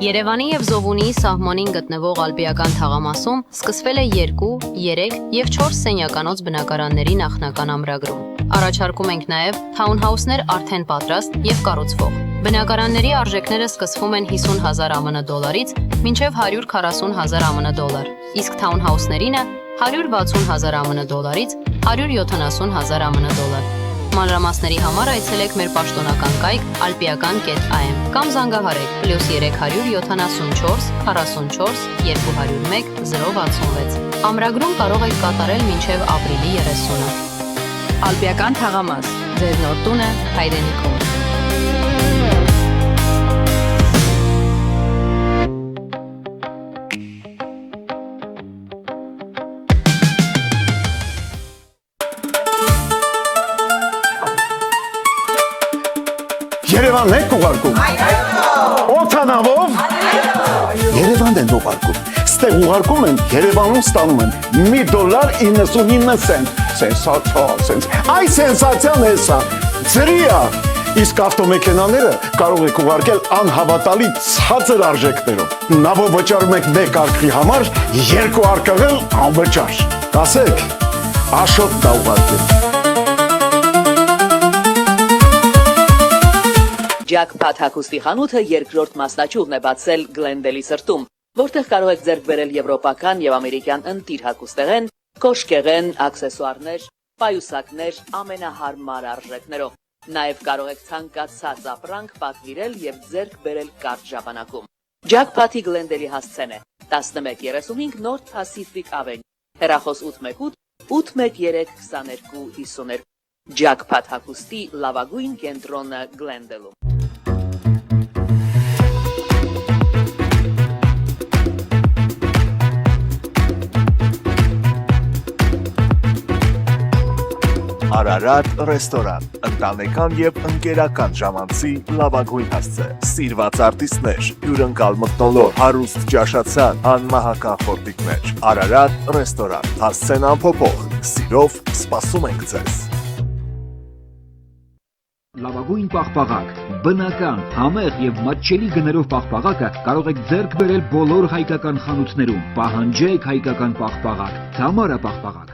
Երևանի եւ Զովունիի սահմանին գտնվող ալպիական թաղամասում սկսվել է 2, 3 եւ 4 սենյականոց բնակարանների նախնական ամրագրում։ Առաջարկում ենք նաեւ թաունհաուսներ արդեն պատրաստ եւ կառուցվող։ Բնակարանների արժեքները սկսվում են 50,000 ԱՄՆ դոլարից մինչեւ 140,000 ԱՄՆ դոլար, իսկ թաունհաուսներինը 160,000 ԱՄՆ դոլարից 170,000 ԱՄՆ դոլար։ Մանրամասների համար այցելեք մեր պաշտոնական կայք alpiakan.am կամ զանգահարեք +374 44 201 066։ Ամրագրում կարող եք կատարել մինչև ապրիլի 30-ը։ Ալպիական թաղամաս, ձեր նոր տունը հայրենիքում։ Երևանն եք ուղարկում։ Օթանավով։ Երևանն են ուղարկում։ Ստեղ ուղարկում են, Երևանում ստանում են $1.99 սենսացիա։ Այ սենսացիան է սա։ Ծրիա։ Իսկ ավտոմեքենաները կարող եք ուղարկել անհավատալի ցածր արժեքներով։ Նավով վճարում եք 1 արկղի համար, 2 արկղել անվճար։ Կասեք, Աշոտ դա ուղարկել։ Jackpot հագուստի խանութը երկրորդ մասնաճյուղն է բացել Գլենդելի սրտում, որտեղ կարող եք ձեռք բերել եվրոպական եւ ամերիկյան ընտիր հագուստեղեն, կոշկեղեն, աքսեսուարներ, պայուսակներ ամենահարմար արժեքներով։ Նաեւ կարող եք ցանկացած ապրանք պատվիրել եւ ձեռք բերել կարճ ժամանակում։ Jackpot-ի Գլենդելի հասցեն է 1135 North Pacific Avenue, հեռախոս 818 813 2252։ ջակփաթ հագուստի լավագույն կենտրոնը Գլենդելում։ Արարատ ռեստորան, ընտանեկան եւ ընկերական ժամանցի լավագույն հասցե, սիրված արտիստներ, հյուրընկալ մթնոլորտ, հարուստ ճաշացան, անմահական խորտիկներ, Արարատ ռեստորան, հասցեն անփոփոխ, սիրով սպասում ենք ձեզ։ Լավագույն պաղպաղակ, բնական, համեղ եւ մատչելի գներով պաղպաղակը կարող եք ձեռք բերել բոլոր հայկական խանութներում։ Պահանջեք հայկական պաղպաղակ, Թամարա պաղպաղակ։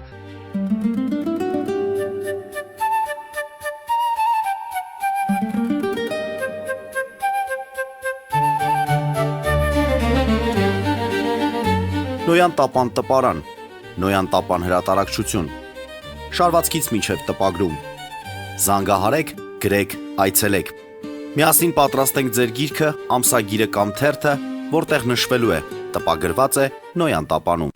Նոյան տապան տպարան, Նոյան տապան հրատարակչություն, շարվածքից մինչև տպագրում, զանգահարեք, գրեք, այցելեք, միասին պատրաստենք ձեր գիրքը, ամսագիրը կամ թերթը, որտեղ նշվելու է, տպագրված է Նոյան տապանում։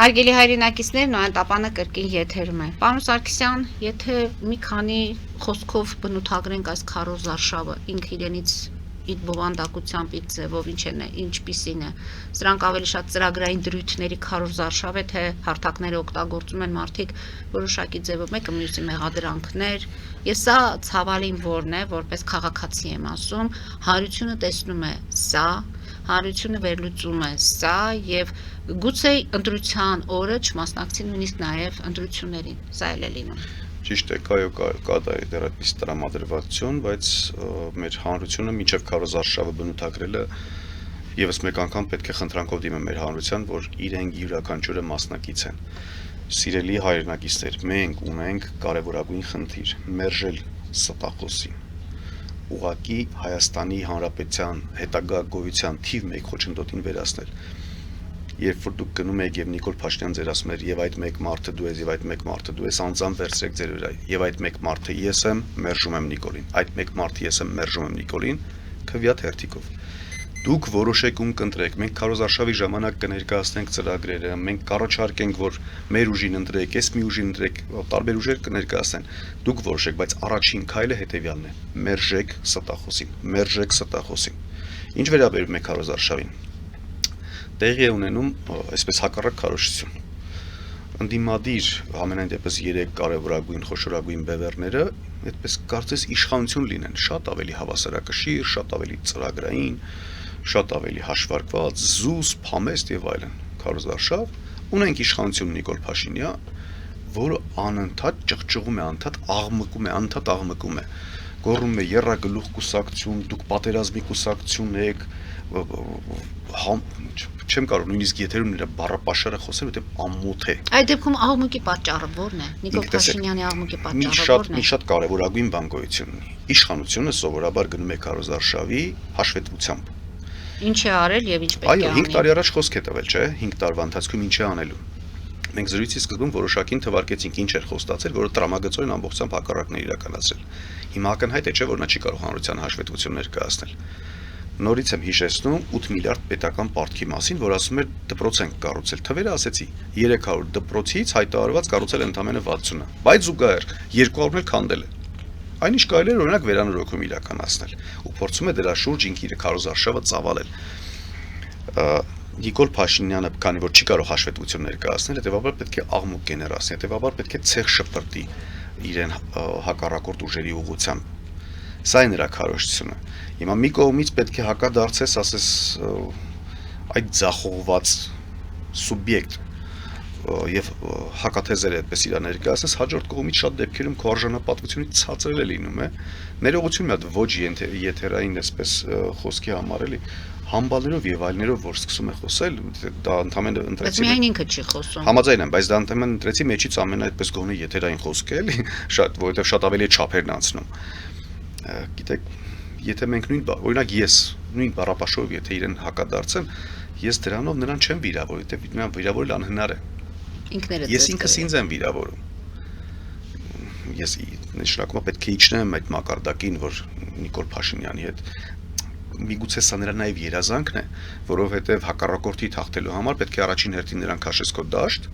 Հարգելի հայրենակիցներ, Նոյան տապանը կրկին եթերում է։ Պարոն Սարգսյան, եթե մի քանի խոսքով բնութագրենք այս քարոզարշավը, ինքը իրենից իր բովանդակությամբ, իր ձևով ինչպիսին է, սրանք ավելի շատ ծրագրային դրույթների քարոզարշավ է, թե հարթակները օգտագործում են մարդիկ որոշակի ձևով, մեկը մյուսի մեղադրանքներ, եւ սա ցավալին որն է, որպես քաղաքացի եմ ասում, հարությունը տեսնում է սա, հարությունը վերլուծում է սա եւ գուցե ընտրության օրը չմասնակցի նույնիսկ նաեւ ընտրություններին, սա էլ է լինում։ Ճիշտ է, կա դեռ այդպես տրամադրվածություն, բայց մեր հանրությունը մինչև քարոզարշավը բնութագրելը եւս մեկ անգամ պետք է խնդրանքով դիմեմ մեր հանրության, որ իրենք յուրաքանչյուրը մասնակից են։ Սիրելի հայրենակիցներ, մենք ունենք կարևորագույն խնդիր՝ մերժել ստախոսին։ Ուղղակի Հայաստանի Հանրապետության հետագա գոյության թիվ 1 խոչընդոտին վերացնել։ Երբ որ դուք գնում եք եւ Նիկոլ Փաշինյան ձեր ասում էր եւ այդ մեկ մարդը դու ես եւ այդ մեկ մարդը դու ես, անձամբ վերցրեք ձեր վրա եւ այդ մեկ մարդը ես եմ, մերժում եմ Նիկոլին, այդ մեկ մարդը ես եմ, մերժում եմ Նիկոլին, քվյատ հերթիկով։ Դուք որոշեք ում կընտրեք, մենք քարոզարշավի ժամանակ կներկայացնենք ծրագրերը, մենք կառաջարկենք, որ մեր ուժին ընտրեք, ես մի ուժին ընտրեք, տարբեր ուժեր կներկայացնեն։ Դուք որոշեք, բայց առաջին քայլը հետեւյալն է՝ մերժեք ստախոսին, մերժեք ստախոսին։ Ինչ վերաբերում է քարոզարշավին, տեղի է ունենում այսպես հակառակ քարոզություն։ Ընդդիմադիր ամենայն դեպս 3 կարևորագույն խոշորագույն բևեռները այդպես կարծես իշխանություն լինեն, շատ ավելի հավասարակշիռ, շատ ավելի ծրագրային, շատ ավելի հաշվարկված, զուսպ, համեստ եւ այլն։ Քարոզարշավ ունենք իշխանություն Նիկոլ Փաշինյան, որը անընդհատ ճղճղում է, անընդհատ աղմկում է, գոռում է երրագլուխ կուսակցություն, դուք պատերազմի կուսակցություն եք, չեմ կարող նույնիսկ եթերում նրա բառապաշարը խոսել, որտեղ ամոթ է։ Այդ դեպքում աղմուկի պատճառը ո՞րն է։ Նիկոլ Փաշինյանի աղմուկի պատճառը ո՞րն է։ Մի շատ կարևորագույն բան գոյություն ունի։ Իշխանությունը սովորաբար գնում է քարոզարշավի հաշվետվությամբ։ Ինչ է արել եւ ինչ պետք է Այո, անի։ 5 տարի առաջ խոսք է տվել, չէ՞, 5 տարվա ընթացքում ինչ է անելու։ Մենք զրույցի սկզբում որոշակին թվարկեցինք ինչ էր խոստացել, որը տրամագծորեն ամբողջությամբ հակառակն է իրականացրել։ Հիմա ակնհայտ է, չէ՞, որ նա չի կարող հանրության հաշվետվություններ կայացնել։ Նորից եմ հիշեցնում 8 միլիարդ պետական պարտքի մասին, որ ասում էր դպրոց ենք կառուցել։ Թվերը ասեցի 300 դպրոցից հայտարարված կառուցել ընդամենը 60-ը, բայց զուգահեռ 200-ն էլ քանդել է։ Այնինչ կարելի է օրինակ վերանորոգում իրականացնել ու փորձում է դրա շուրջ ինքը իր քարոզարշավը ծավալել։ Նիկոլ Փաշինյանը, քանի որ չի կարող հաշվետվություններ կայացնել, հետեւաբար պետք է աղմուկ գեներացնի, հետեւաբար պետք է ցեղ շպրտի իրեն հակառակորդ ուժերի ուղղությամբ։ Սա է նրա քարոզությունը։ Հիմա մի կողմից պետք է հակադարձես, ասես այդ ձախողված սուբյեկտ եւ հակաթեզերը այդպես իրա ներկայացնես, հաջորդ կողմից շատ դեպքերում քո արժանապատվությունից ցածր է լինում է։ Ներողություն մի հատ ոչ եթերային այսպես խոսքի համար էլի համբալներով եւ այլներով որ սկսում է խոսել, դա ընդհանրապես ընտրեցի։ Բայց միայն ինքը չի խոսում։ Համաձայն եմ, բայց դա ընդհանրապես ընտրեցի մեջից ամեն այդպես գոնե եթերային խոսք է էլի, շատ, որովհետեւ շատ ավելի չափերն անցնում։ Գիտեք, եթե մենք օրինակ ես նույն բառապաշարով եթե իրեն հակադարձեմ, ես դրանով նրան չեմ վիրավորի, որովհետեւ նրան վիրավորել անհնար է։ Ես ինքս ինձ եմ վիրավորում։ Ես նշանակում պետք է իջնեմ այդ մակարդակին, որ Նիկոլ Փաշինյանի հետ միգուցե սա նրա նաև երազանքն է, որովհետև հակառակորդի թաղթելու համար պետք է առաջին հերթին նրան քաշես քո դաշտ,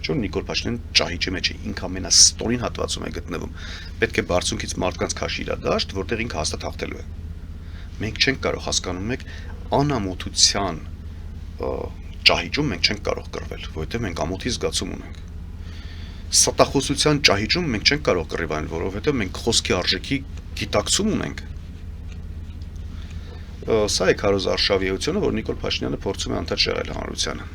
Ջոն Նիկոլ Փաշինյանը ճահիճի մեջ է, ինքը ամենաստորին հատվածում է գտնվում։ Պետք է բարձունքից մարդկանց քաշի իր դաշտ, որտեղ ինքը հաստատ հաղթելու է։ Մենք չենք կարող հասկանում եք անամոթության ճահիճում մենք չենք կարող կռվել, որովհետև մենք ամոթի զգացում ունենք։ Ստախոսության ճահիճում մենք չենք կարող կռիվանալ, որովհետև մենք խոսքի արժեքի գիտակցում ունենք։ Սա է քարոզարշավիությունը, որ Նիկոլ Փաշինյանը փորձում է անդադ շեղել հանրությանը։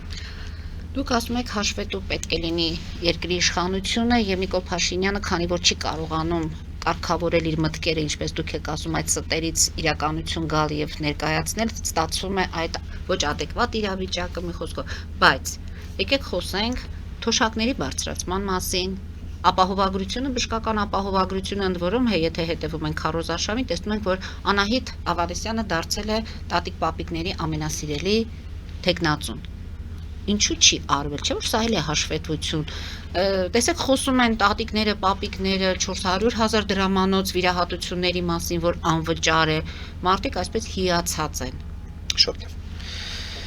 Դուք ասում եք հաշվետու պետք է լինի երկրի իշխանությունը եւ Նիկոլ Փաշինյանը, քանի որ չի կարողանում կարգավորել իր մտքերը, ինչպես դուք եք ասում, այդ ստերից իրականություն գալ եւ ներկայացնել, ստացվում է այդ ոչ adekvat իրավիճակը մի խոսքով, բայց եկեք խոսենք թոշակների բարձրացման մասին, ապահովագրությունը, բժշկական ապահովագրությունը, ընդ որում, եթե հետևում ենք քարոզարշավին, տեսնում ենք, որ Անահիտ Ավանեսյանը դարձել է տատիկ պապիկների ամենասիրելի թեկնածուն։ Ինչու չի արվել, չէ՞ որ սա էլ է հաշվետվություն։ Տեսեք, խոսում են տատիկները, պապիկները 400,000 դրամանոց վիրահատությունների մասին, որ անվճար է, մարդիկ այսպես հիացած են։ Շատ լավ։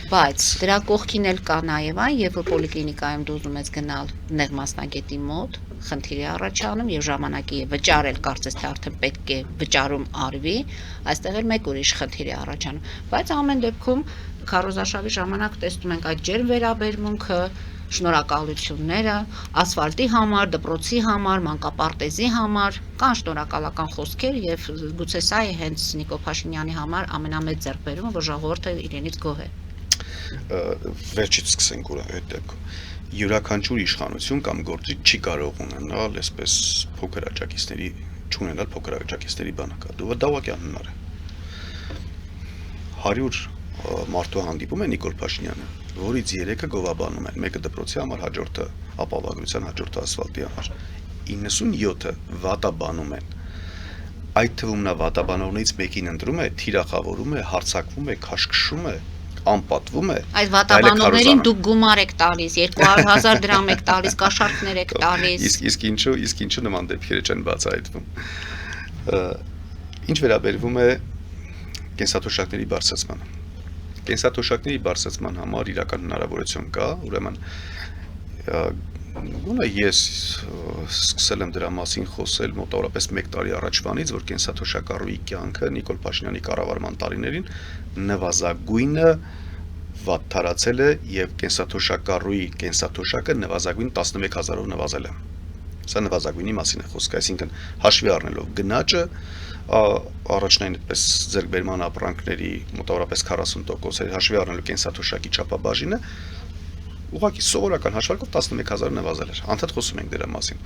Բայց դրա կողքին էլ կա նաև այն, երբ որ պոլիկլինիկայում դու ուզում ես գնալ նեղ մասնագետի մոտ, խնդիր է առաջանում եւ ժամանակի է վճարել, կարծես թե արդեն պետք է վճարում արվի, այստեղ էլ մեկ ուրիշ խնդիր է առաջանում։ Բայց ամեն դեպքում քարոզարշավի ժամանակ տեսնում ենք այդ ջերմ վերաբերմունքը, շնորհակալությունները, ասֆալտի համար, դպրոցի համար, մանկապարտեզի համար, կան շնորհակալական խոսքեր եւ գուցե սա է հենց Նիկոլ Փաշինյանի համար ամենամեծ ձեռքբերումը, որ ժողովուրդը իրենից գոհ է։ Վերջից սկսենք ուր այդ դեպքում։ Յուրաքանչյուր իշխանություն կամ գործիչ չի կարող ունենալ այսպես փոքր աջակիցների, չունենալ փոքր աջակիցների բանակը։ Դա ուղղակի անհնար է։ 100 մարդու հանդիպում է Նիկոլ Փաշինյանը, որից 3-ը գովաբանում են, մեկը դպրոցի համար, հաջորդը ապահովագրության, հաջորդը ասֆալտի համար, 97-ը վատաբանում են։ Այդ թվում նա վատաբանողներից մեկին ընտրում է, թիրախավորում է, հարձակվում է, քաշքշում է, անպատվում է։ Այդ վատաբանողներին դուք գումար եք տալիս, 200,000 դրամ եք տալիս, կաշառքներ եք տալիս։ Իսկ ինչու նման դեպքերը չեն բացահայտվում։ Ինչ վերաբերվում է կենսաթոշակների բարձրացմանը։ Կենսաթոշակների բարձրացման համար իրական հնարավորություն կա, ուրեմն գոնե ես սկսել եմ դրա մասին խոսել մոտավորապես 1 տարի առաջվանից, որ կենսաթոշակառուի կյանքը Նիկոլ Փաշինյանի կառավարման տարիներին նվազագույնը վատթարացել է եւ կենսաթոշակառուի կենսաթոշակը նվազագույն 11,000-ով նվազել է։ Սա նվազագույնի մասին է խոսքը, այսինքն հաշվի առնելով գնաճը, առաջնային այդպես ձեռքբերման ապրանքների մոտավորապես 40%, հաշվի առնելով կենսաթոշակի չափաբաժինը, ուղղակի սովորական հաշվարկով 11,000 նվազել էր։ Անդադ խոսում ենք դրա մասին։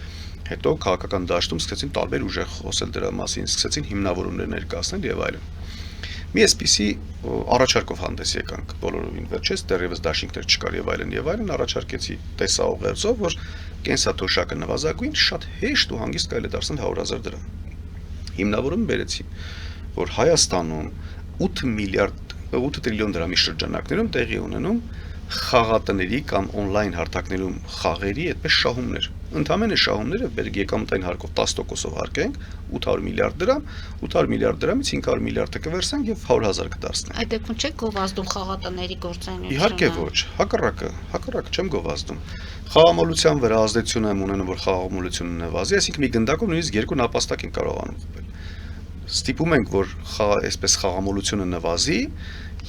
Հետո քաղաքական դաշտում սկսեցին տարբեր ուժեր խոսել դրա մասին, սկսեցին հիմնավորումներ ներկայացնել եւ այլն։ Մի այսպիսի առաջարկով հանդես եկանք բոլորովին վերջերս, դեռևս դաշինքներ չկար եւ այլն, առաջարկեցի տեսաուղերձով, որ կենսաթոշակը նվազագույն շատ հեշտ ու հանգիստ կարելի է դարձնել 100,000 դրամ։ Հիմնավորում բերեցի, որ Հայաստանում 8 տրիլիոն դրամի շրջանակներում տեղի ունենում խաղատների կամ on-line հարթակներում խաղերի այդպես շահումներ։ Ընդհանրապես շահումները բերեք եկամտային հարկով 10%-ով հարկենք 800 միլիարդ դրամ, 800 միլիարդ դրամից 500 միլիարդը կվերցնենք եւ 100,000 կդարձնենք։ Այդ դեպքում չէ գովազդում խաղատների գործունեությունը։ Իհարկե ոչ, հակառակը չեմ գովազդում։ Խաղամոլության վրա ազդեցություն եմ ունենում, որ խաղամոլությունը նվազի, այսինքն մի գնդակով նույնիսկ 2 նապաստակ են կարողանում խփել։ Ստիպում ենք, որ այսպես խաղամոլությունը նվազի,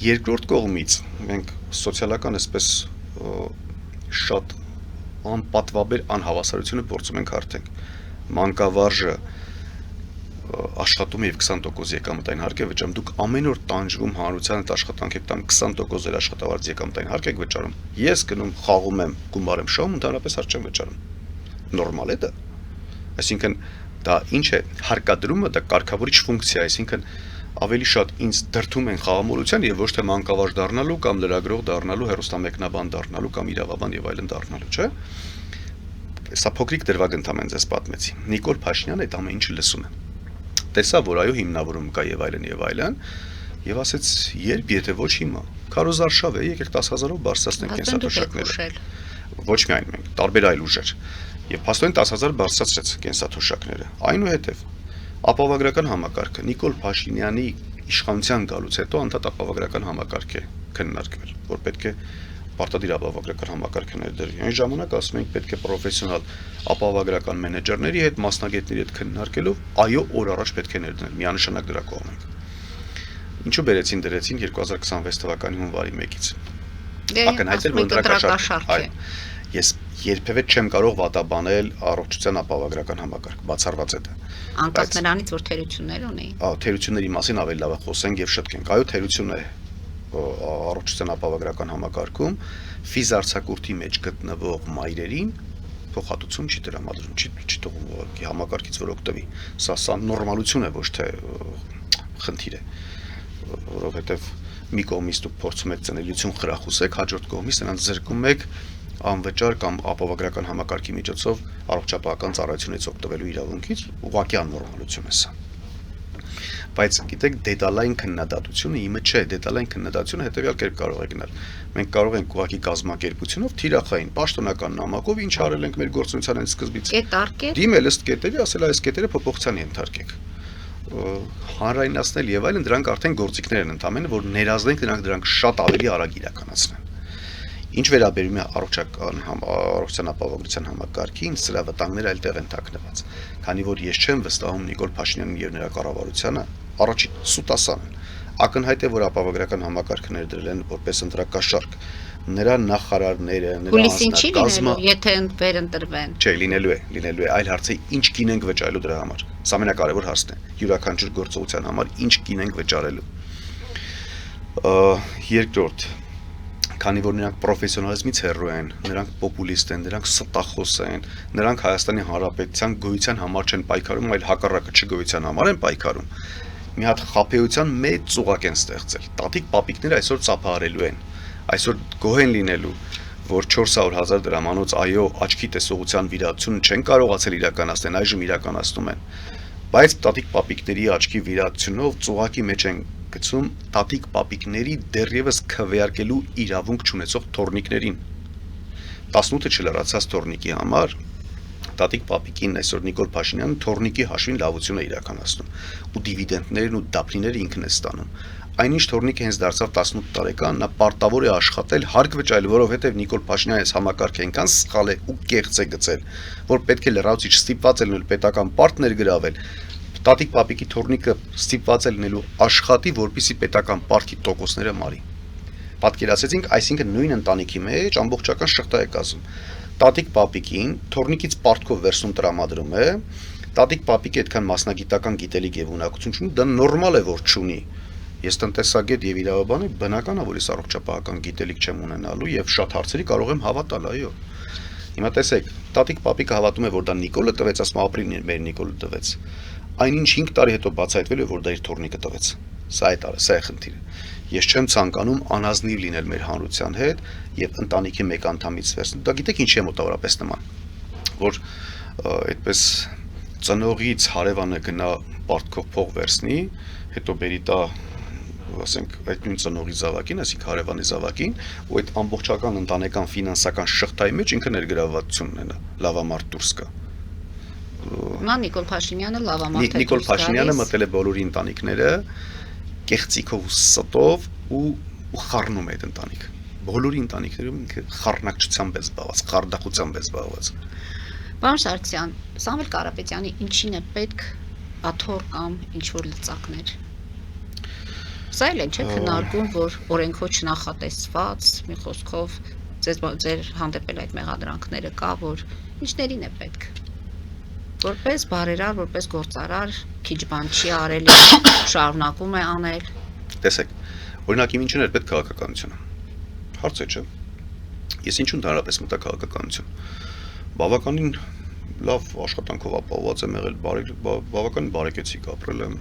երկրորդ կողմից մենք սոցիալական այսպես շատ անպատվաբեր անհավասարությունը փորձում ենք հարթենք։ Մանկավարժը աշխատում է եւ 20% եկամտային հարկ է վճարում, դուք ամեն օր տանջվում հանրության հետ աշխատանք եք տանում 20% ձեր աշխատավարձ եկամտային հարկ եք վճարում։ Ես գնում խաղում եմ, գումար եմ շահում, ընդհանրապես հարկ չեմ վճարում։ Նորմալ է դա։ Այսինքն դա ինչ է, հարկադրումը դա կարգավորիչ ֆունկցիա է, այսինքն ավելի շատ ինձ դրթում են խաղամոլության եւ ոչ թե մանկավարժ դառնալու կամ լրագրող դառնալու, հեռուստամեկնաբան դառնալու կամ իրավաբան եւ այլն դառնալու, չէ՞։ Սա փոքրիկ դրվագ ընթամ ես պատմեցի։ Նիկոլ Փաշինյանը այդ ամեն ինչը լսում է։ Տեսա, որ այո հիմնավորում կա եւ այլն, եւ ասեց, երբ եթե ոչ հիմա, քարոզարշավ է, եկեք 10,000-ով բարձրացնենք կենսաթոշակները։ Ոչ միայն մենք, տարբեր այլ ուժեր։ Եվ փաստորեն 10,000 բարձրացրեց կենսաթոշակները։ Այնուհետև ապահովագրական համակարգը Նիկոլ Փաշինյանի իշխանության գալուց հետո անդադ ապահովագրական համակարգ է քննարկվել, որ պետք է պարտադիր ապահովագրական համակարգը ներդրվի։ Այն ժամանակ ասում ենք պետք է պրոֆեսիոնալ ապահովագրական մենեջերների հետ, մասնագետների հետ քննարկելով, այո, օր առաջ պետք է ներդնել, միանշանակ դրա կողմ ենք։ Ինչու դրեցին 2026 թվականի հունվարի 1-ից։ Ակնհայտ էր, որ ընտրակաշառք է։ Ես երբևէ չեմ կարող վատաբանել առողջության ապահովագրական համակարգ, բացառված է դա։ Անկախ նրանից, որ թերություններ ունի։ Թերությունների մասին ավելի լավ է խոսենք եւ շտկենք։ Այո, թերություն է առողջության ապահովագրական համակարգում ֆիզարցակուրտի մեջ գտնվող մայրերին փոխհատուցում չի տրամադրում, չի թողում համակարգից որ օգտվի։ Սա նորմալություն է, ոչ թե խնդիր է, որովհետեւ մի կողմից դուք փորձում եք ծնելիություն խրախուսեք, հաջորդ կողմից նրանց զրկում եք անվճար կամ ապահովագրական համակարգի միջոցով առողջապահական ծառայությունից օգտվելու իրավունքից, ուղղակի աննորմալություն է սա։ Բայց գիտեք, դետալային քննադատությունը իմը չէ, դետալային քննադատությունը հետեւյալ կերպ կարող է գնալ։ Մենք կարող ենք ուղղակի կազմակերպությունով թիրախային, պաշտոնական նամակով ինչ արել ենք մեր գործունեության այն սկզբից։ Կետարկել։ Դիմել ըստ կետերի, ասել այս կետերը փոփոխության ենթարկեք։ Հանրայնացնել եւ այլն, դրանք արդեն գործիքներ են ընդամենը, որ ներազդենք դրանք շատ ավելի արագ իրականացնեն։ Ինչ վերաբերում է առողջության ապահովագրության համակարգին, սրա վտանգները այլ տեղ են թաքնված։ Քանի որ ես չեմ վստահում Նիկոլ Փաշինյանին եւ նրա կառավարությանը, առաջին սուտասան են։ Ակնհայտ է, որ ապահովագրական համակարգը ներդրել են որպես ընտրակաշառք։ Նրա նախարարները, նրա անձնակազմը, եթե վերընտրվեն։ Չէ, լինելու է, այլ հարցը ինչ կին ենք վճարելու դրա համար։ Սա ամենակարևոր հարցն է։ Յուրաքանչյուր գործողության համար ինչ կին ենք վճարելու։ Երկրորդ, քանի որ նրանք պրոֆեսիոնալիզմից հեռու են, նրանք պոպուլիստ են, նրանք ստախոս են, նրանք Հայաստանի Հանրապետության գոյության համար չեն պայքարում, այլ հակառակը չգոյության համար են պայքարում։ Մի հատ խաբեության մեծ ծուղակ են ստեղծել։ Տատիկ պապիկները այսօր ծափահարելու են, այսօր գոհ են լինելու, որ 400,000 դրամանոց այո աչքի տեսողության վիրահատությունը չեն կարողացել իրականացնել, այժմ իրականացնում են։ Բայց տատիկ պապիկների աչքի վիրահատությունով ծուղակի մեջ են գցում տատիկ պապիկների դեռևս քվեարկելու իրավունք չունեցող թորնիկներին։ 18 չլրացած թորնիկի համար տատիկ պապիկին այսօր Նիկոլ Փաշինյանը թորնիկի հաշվին լավություն է իրականացնում ու դիվիդենդներն ու դափնիները ինքն է ստանում։ Այնինչ թորնիկը հենց դարձավ 18 տարեկան, նա պարտավոր է աշխատել, հարկ վճարել, որովհետև Նիկոլ Փաշինյանը այս համակարգը այնքան սխալ է ու կեղծ է գծել, որ պետք է լրացուցիչ ստիպված է լինել պետական պարտներ գրավել։ Տատիկ պապիկի թորնիկը ստիպված է լինելու աշխատի, որպեսզի պետական պարտքի տոկոսները մարի։ Պատկերացրեցինք, այսինքն նույն ընտանիքի մեջ ամբողջական շղթա է կազմում։ Տատիկ պապիկին թորնիկից պարտքով վերցնում տրամադրում է, տատիկ պապիկը այդքան մասնագիտական գիտելիք եւ ունակություն չունի, դա նորմալ է, որ չունի։ Ես տնտեսագետ եւ իրավաբան եմ, բնական է, որ ես առողջապահական գիտելիք չեմ ունենալու եւ շատ հարցերի կարող եմ հավատալ, այո։ Հիմա տեսեք, տատիկ պապիկը հավատում է, որ դա Նիկոլը տվեց, ասում ապրիլին մեր Նիկոլը տվեց։ Այնինչ 5 տարի հետո բացահայտվել է, որ դա իր թորնիկը տվեց։ Սա է խնդիրը։ Ես չեմ ցանկանում անազնիվ լինել մեր հանրության հետ եւ ընտանիքի մեկ անդամից վերցնել։ Դա գիտեք ինչի է մոտավորապես նման, որ այդպես ծնողից հարևանը գնա պարտքով փող վերցնի, հետո բերի տա, ասենք, այդ նույն ծնողի զավակին, այսինքն հարևանի զավակին, ու այդ ամբողջական ընտանեկան ֆինանսական շղթայի մեջ ինքը ներգրավվածություն ունենա, լավամարդ դուրս գա։ Հիմա Նիկոլ Փաշինյանը լավամարդ է։ Նիկոլ Փաշինյանը մտել է բոլորի ընտանիքները կեղծիքով ու ստով ու խառնում է այդ ընտանիքը։ Բոլորի ընտանիքներում ինքը խառնակցությամբ է զբաղված, խարդախությամբ է զբաղված։ Պարոն Սարգսյան, Սամվել Կարապետյանի ինչին է պետք աթոռ կամ ինչ-որ լծակներ։ Սա էլ են չէ քննարկում, որ օրենքով չնախատեսված, մի խոսքով ձեր հանդեպ այդ մեղադրանքները կա, որ ինչներին է պետք։ Որպես բարերար, որպես գործարար, քիչ բան չի արել, շարունակում է անել։ Տեսեք, օրինակ իմ ինչն էր պետք քաղաքականությունը։ Հարց է, չէ։ Ես ինչու ընդհանրապես մտա քաղաքականություն։ Բավականին լավ աշխատանքով ապահովված եմ եղել, բավականին բարեկեցիկ ապրել եմ,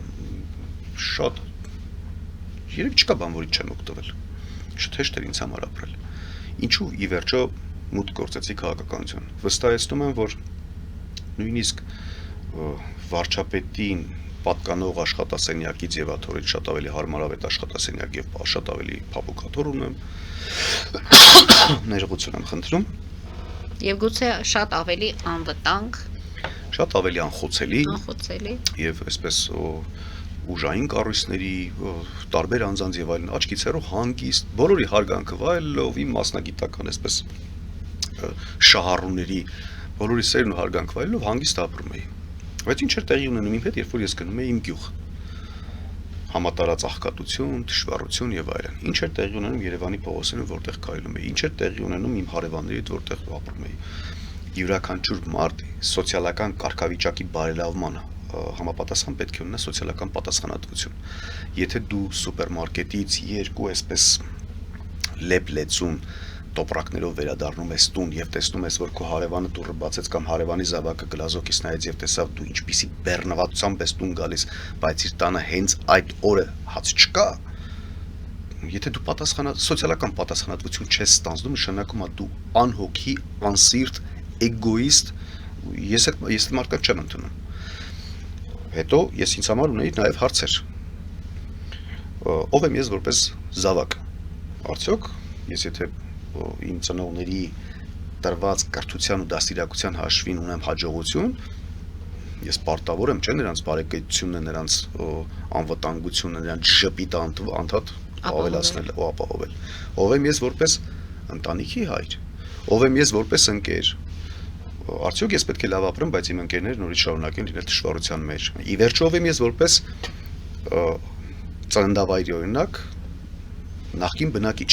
շատ երեք չկա բան, որից չեմ օգտվել։ Շատ հեշտ էր ինձ համար ապրել։ Ինչու ի վերջո մուտք գործեցի քաղաքականություն։ Վստահեցնում եմ, որ նույնիսկ վարչապետին պատկանող աշխատասենյակից եւ աթոռից շատ ավելի հարմարավետ աշխատասենյակ եւ շատ ավելի փափուկ աթոռ ունեմ։ Ներողություն եմ խնդրում։ Եվ գուցե շատ ավելի անվտանգ, շատ ավելի անխոցելի եւ այսպես ուժային կառույցների, տարբեր անձանց եւ այլն աչքից հեռու հանգիստ, բոլորի հարգանքը վայելելով իմ մասնագիտական այսպես շահառուների, բոլորի սերն ու հարգանք վայելելով հանգիստ ապրում էի։ Բայց ինչ էր տեղի ունենում իմ հետ, երբ որ ես գնում էի իմ գյուղ։ Համատարած աղքատություն, դժվարություն եւ այլն։ Ինչ էր տեղի ունենում Երևանի փողոցներում, որտեղ քայլում էի, ինչ էր տեղի ունենում իմ հարևանների հետ, որտեղ ապրում էի։ Յուրաքանչյուր մարդ սոցիալական կարգավիճակի բարելավմանը համապատասխան պետք է ունենա սոցիալական պատասխանատվություն։ Եթե դու սուպերմարկետից երկու այսպես լեփ-լեցուն տոպրակներով վերադառնում ես տուն եւ տեսնում ես, որ քո հարևանը դուռը բացեց կամ հարևանի զավակը գլազոկից նայեց եւ տեսավ դու ինչպիսի բեռնվածությամբ ես տուն գալիս, բայց իր տանը հենց այդ օրը հաց չկա, եթե դու սոցիալական պատասխանատվություն չես ստանձնում, նշանակում է դու անհոգի, անսիրտ, էգոիստ, ես այդ մարդկանց չեմ ընդունում։ Հետո ես ինձ համար ունեի նաև հարցեր։ Ով եմ ես որպես զավակ։ Արդյոք ես եթե իմ ծնողների տրված կրթության ու դաստիարակության հաշվին ունեմ հաջողություն, ես պարտավոր եմ, չէ՞, նրանց բարեկեցությունն է, նրանց անվտանգությունն է, նրանց ժպիտը անդադ ավելացնել ու ապահովել։ Ով եմ ես որպես ընտանիքի հայր։ Ով եմ ես որպես ընկեր։ Արդյոք ես պետք է լավ ապրեմ, բայց իմ ընկերները նորից շարունակեն լինել դժվարության մեջ։ Ի վերջո ով եմ ես որպես ծննդավայրի օրինակ նախկին բնակիչ։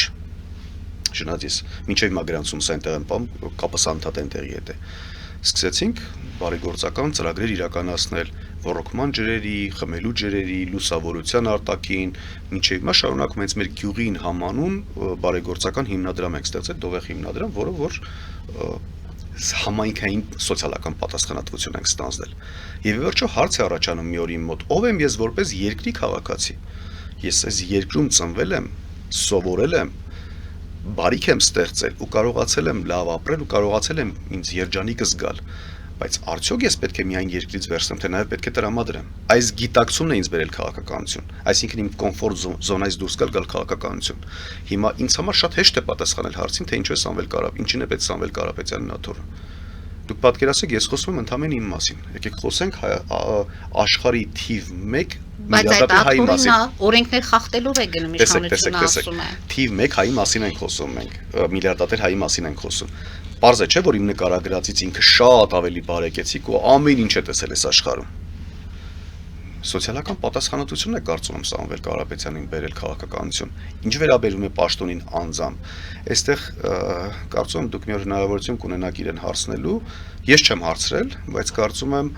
Շնորհակալ ես մինչև մագրանցում սենտեղ եմ պամ կապս անդադ են տեղի հետ է։ Սկսեցինք բարեգործական ծրագրեր իրականացնել ռոռոկման ջրերի, խմելու ջրերի, լուսավորության արտաքին, մինչև հիմա շարունակում ենք մեր գյուղին համանուն բարեգործական հիմնադրամ ենք ստեղծել, Դովեղ հիմնադրամ, որը որ համայնքային սոցիալական պատասխանատվություն ենք ստանձնել։ Եվ ի վերջո հարց է առաջանում մի օր իմ մոտ. ով եմ ես որպես երկրի քաղաքացի։ Ես այս երկրում ծնվել եմ, սովորել եմ, բարիք եմ ստեղծել ու կարողացել եմ լավ ապրել ու կարողացել եմ ինձ երջանիկը զգալ, բայց արդյոք ես պետք է միայն երկրից վերցնեմ, թե նաև պետք է տրամադրեմ։ Այս գիտակցումն է ինձ բերել քաղաքականություն, այսինքն իմ կոմֆորտ զոնայից դուրս գալ քաղաքականություն։ Հիմա ինձ համար շատ հեշտ է պատասխանել հարցին, թե ինչու է Սամվել Կարապետյանն, ինչին է պետք Սամվել Կարապետյանն աթոռը։ Դուք պատկերացեք, ես խոսում եմ ընդամենը իմ մասին։ Եկեք խոսենք աշխարհի թիվ 1 միլիարդատեր հայի մասին։ Օրենքներ խախտելով է գնում իշխանությունը ասում է։ Թիվ 1 հայի մասին ենք խոսում մենք, միլիարդատեր հայի մասին ենք խոսում։ Պարզ է, չէ, որ իմ նկարագրածից ինքը շատ ավելի բարեկեցիկ ու ամեն ինչ է տեսել այս աշխարհում։ Սոցիալական պատասխանատվությունն է կարծում եմ Սամվել Կարապետյանին բերել քաղաքականություն։ Ինչ վերաբերում է պաշտոնին անձամբ, այստեղ կարծում եմ դուք մի հնարավորություն կունենաք իրեն հարցնելու, ես չեմ հարցրել, բայց կարծում եմ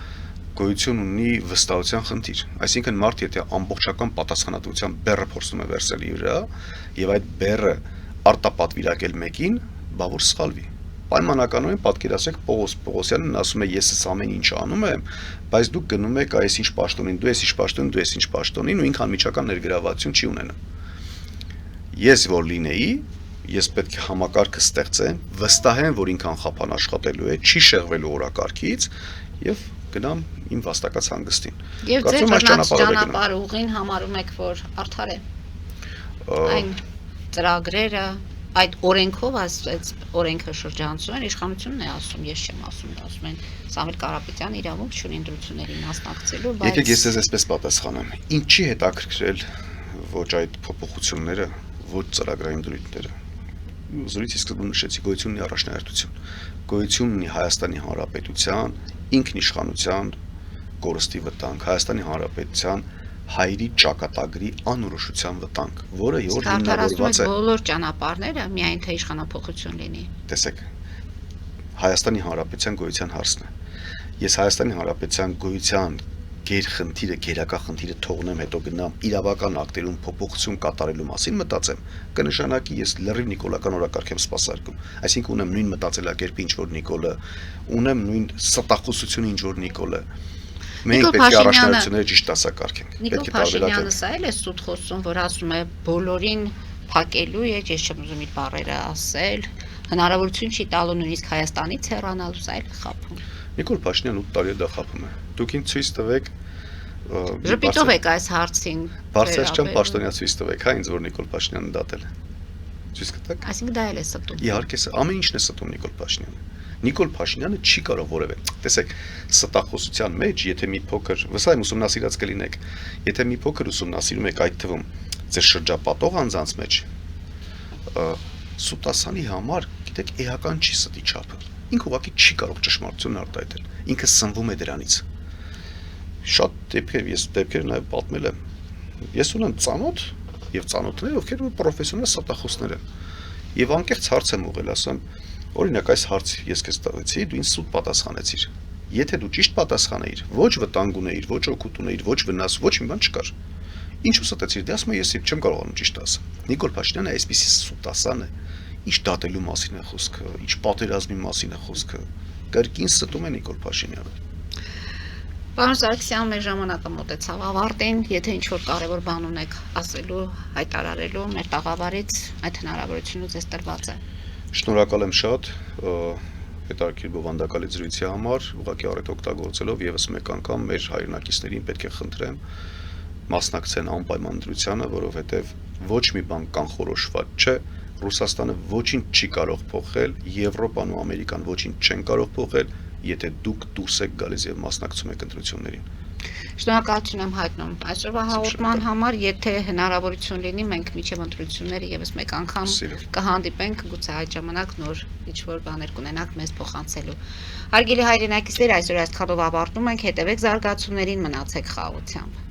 գոյություն ունի վստահության խնդիր։ Այսինքն մարդ եթե ամբողջական պատասխանատվության բեռը փորձում է վերցնել իր վրա եւ այդ բեռը արտապատվիրակել մեկին, բա որ սխալվի։ Պայմանականորեն պատկերացրեք Պողոս Պողոսյանն ասում է ես այս ամեն ինչ անում եմ, բայց դուք գնում եք այս ինչ պաշտոնին, դու ես ինչ պաշտոնին, դու ես ինչ պաշտոնին ու ինքան միջական ներգրավվածություն չի ունենա։ Ես որ լինեի, ես պետք է համակարգը ստեղծեմ, վստահեմ, որ ինքան խափան աշխատելու է, չի շեղվելու օրակարգից եւ գնամ իմ վաստակած հանգստին։ Եվ ձեր ճանապարհ ուղին համարում եք, որ արդար է։ Այն ծրագրերը այդ օրենքով ասած օրենքը շրջանցում են, իշխանությունն է ասում, ես չեմ ասում, ասում են Սամվել Կարապետյանը իրավունք չունի ընտրություններին մասնակցելու, բայց եկեք ես այսպես պատասխանեմ։ Ինչի հետաքրքրել ոչ այդ փոփոխությունները, ոչ ծրագրային դրույթները։ Զրույցի սկզբում նշեցի գոյություն ունի առաջնահերթություն։ Գոյություն ունի Հայաստանի Հանրապետության ինքնիշխանության կորստի վտանգ, Հայաստանի Հանրապետության հայրի ճակատագրի անորոշության վտանգ, որը յոր հիմնավորված է բոլոր ճանապարհները, միայն թե իշխանափոխություն լինի։ Տեսեք, Հայաստանի Հանրապետության գոյության հարցն է։ Ես Հայաստանի Հանրապետության գոյության գերխնդիրը, գերակա խնդիրը թողնեմ, հետո գնամ իրավական ակտերում փոփոխություն կատարելու մասին մտածեմ, կնշանակի ես լրիվ նիկոլական օրակարգ եմ սպասարկում։ Այսինքն ունեմ նույն մտածելակերպի ինչ որ Նիկոլը, ունեմ նույն ստախոսությունը ինչ որ Նիկոլը։ Մենք պետք է առաջնահերթությունները ճիշտ դասակարգենք։ Նիկոլ Փաշինյանը սա էլ է սուտ խոսում, որ ասում է բոլորին փակելու է, ես չեմ ուզում իր բառերը ասել, հնարավորություն չի տալու նույնիսկ Հայաստանից հեռանալու, սա էլ խափում։ Նիկոլ Փաշինյանը 8 տարի է դա խափում է։ Դուք ինձ ցույց տվեք Ժպիտով եք այս հարցին։ Բարձրաստիճան պաշտոնյա ցույց տվեք, հա, ինձ որ Նիկոլ Փաշինյանը դատել է։ Ցույց կտաք։ Այսինքն դա էլ է ստում։ Իհարկե, ամեն ինչն է ստում Նիկոլ Փաշինյանը։ Նիկոլ Փաշինյանը չի կարող որևէ, տեսեք, ստախոսության մեջ, եթե մի փոքր, վստահ եմ ուսումնասիրած կլինեք, եթե մի փոքր ուսումնասիրում եք այդ թվում ձեր շրջապատող անձանց մեջ, Սուտասանի համար, գիտեք, էական չի ստի չափը։ Ինքը ուղղակի չի կարող ճշմարտությունն արտահայտել։ Ինքը սնվում է դրանից։ Շատ դեպքեր, ես դեպքեր նաև պատմել եմ։ Ես ունեմ ծանոթ եւ ծանոթներ, ովքեր պրոֆեսիոնալ ստախոսներ են։ Եվ անկեղծ հարց եմ ուղղել, ասեմ, օրինակ այս հարցը ես քեզ տվեցի, դու ինձ սուտ պատասխանեցիր։ Եթե դու ճիշտ պատասխանեիր, ոչ վտանգ ունեիր, ոչ օգուտ ունեիր, ոչ վնաս, ոչ մի բան չկար։ Ինչու ստեցիր, դե ասում եմ, ես չեմ կարողանում ճիշտ ասել։ Նիկոլ Փաշինյանը այսպեսի սուտասան է, ինչ դատելու մասին է խոսքը, ինչ պատերազմի մասին է խոսքը։ Կրկին ստում է Նիկոլ Փաշինյանը։ Պարոն Սարգսյան, մեր ժամանակը մոտեցավ ավարտին, եթե ինչ-որ կարևոր բան ունեք ասելու, հայտարարելու մեր տաղավարից, այդ հնարավորությունը ձեզ տրված է։ Շնորհակալ եմ շատ հետաքրքիր բովանդակալի զրույցի համար, ուղղակի առիթ օգտագործելով եւս մեկ անգամ մեր հայրենակիցներին պետք է խնդրեմ մասնակցեն անպայման դրությանը, որովհետեւ ոչ մի բան կանխորոշված չէ, Ռուսաստանը ոչինչ չի կարող փոխել, Եվրոպան ու Ամերիկան ոչինչ չեն կարող փոխել, եթե դուք դուրս եք գալիս եւ մասնակցում եք ընտրություններին։ Շնորհակալություն եմ հայտնում այսօրվա հաղորդման համար, եթե հնարավորություն լինի, մենք միջև ընտրությունները եւս մեկ անգամ կհանդիպենք, գուցե այդ ժամանակ նոր ինչ-որ բաներ կունենանք մեզ փոխանցելու։ Հարգելի հայրենակիցներ, այսօր այսքանով ավարտում ենք, հետևեք զարգացումներին, մնացեք խաղաղությամբ։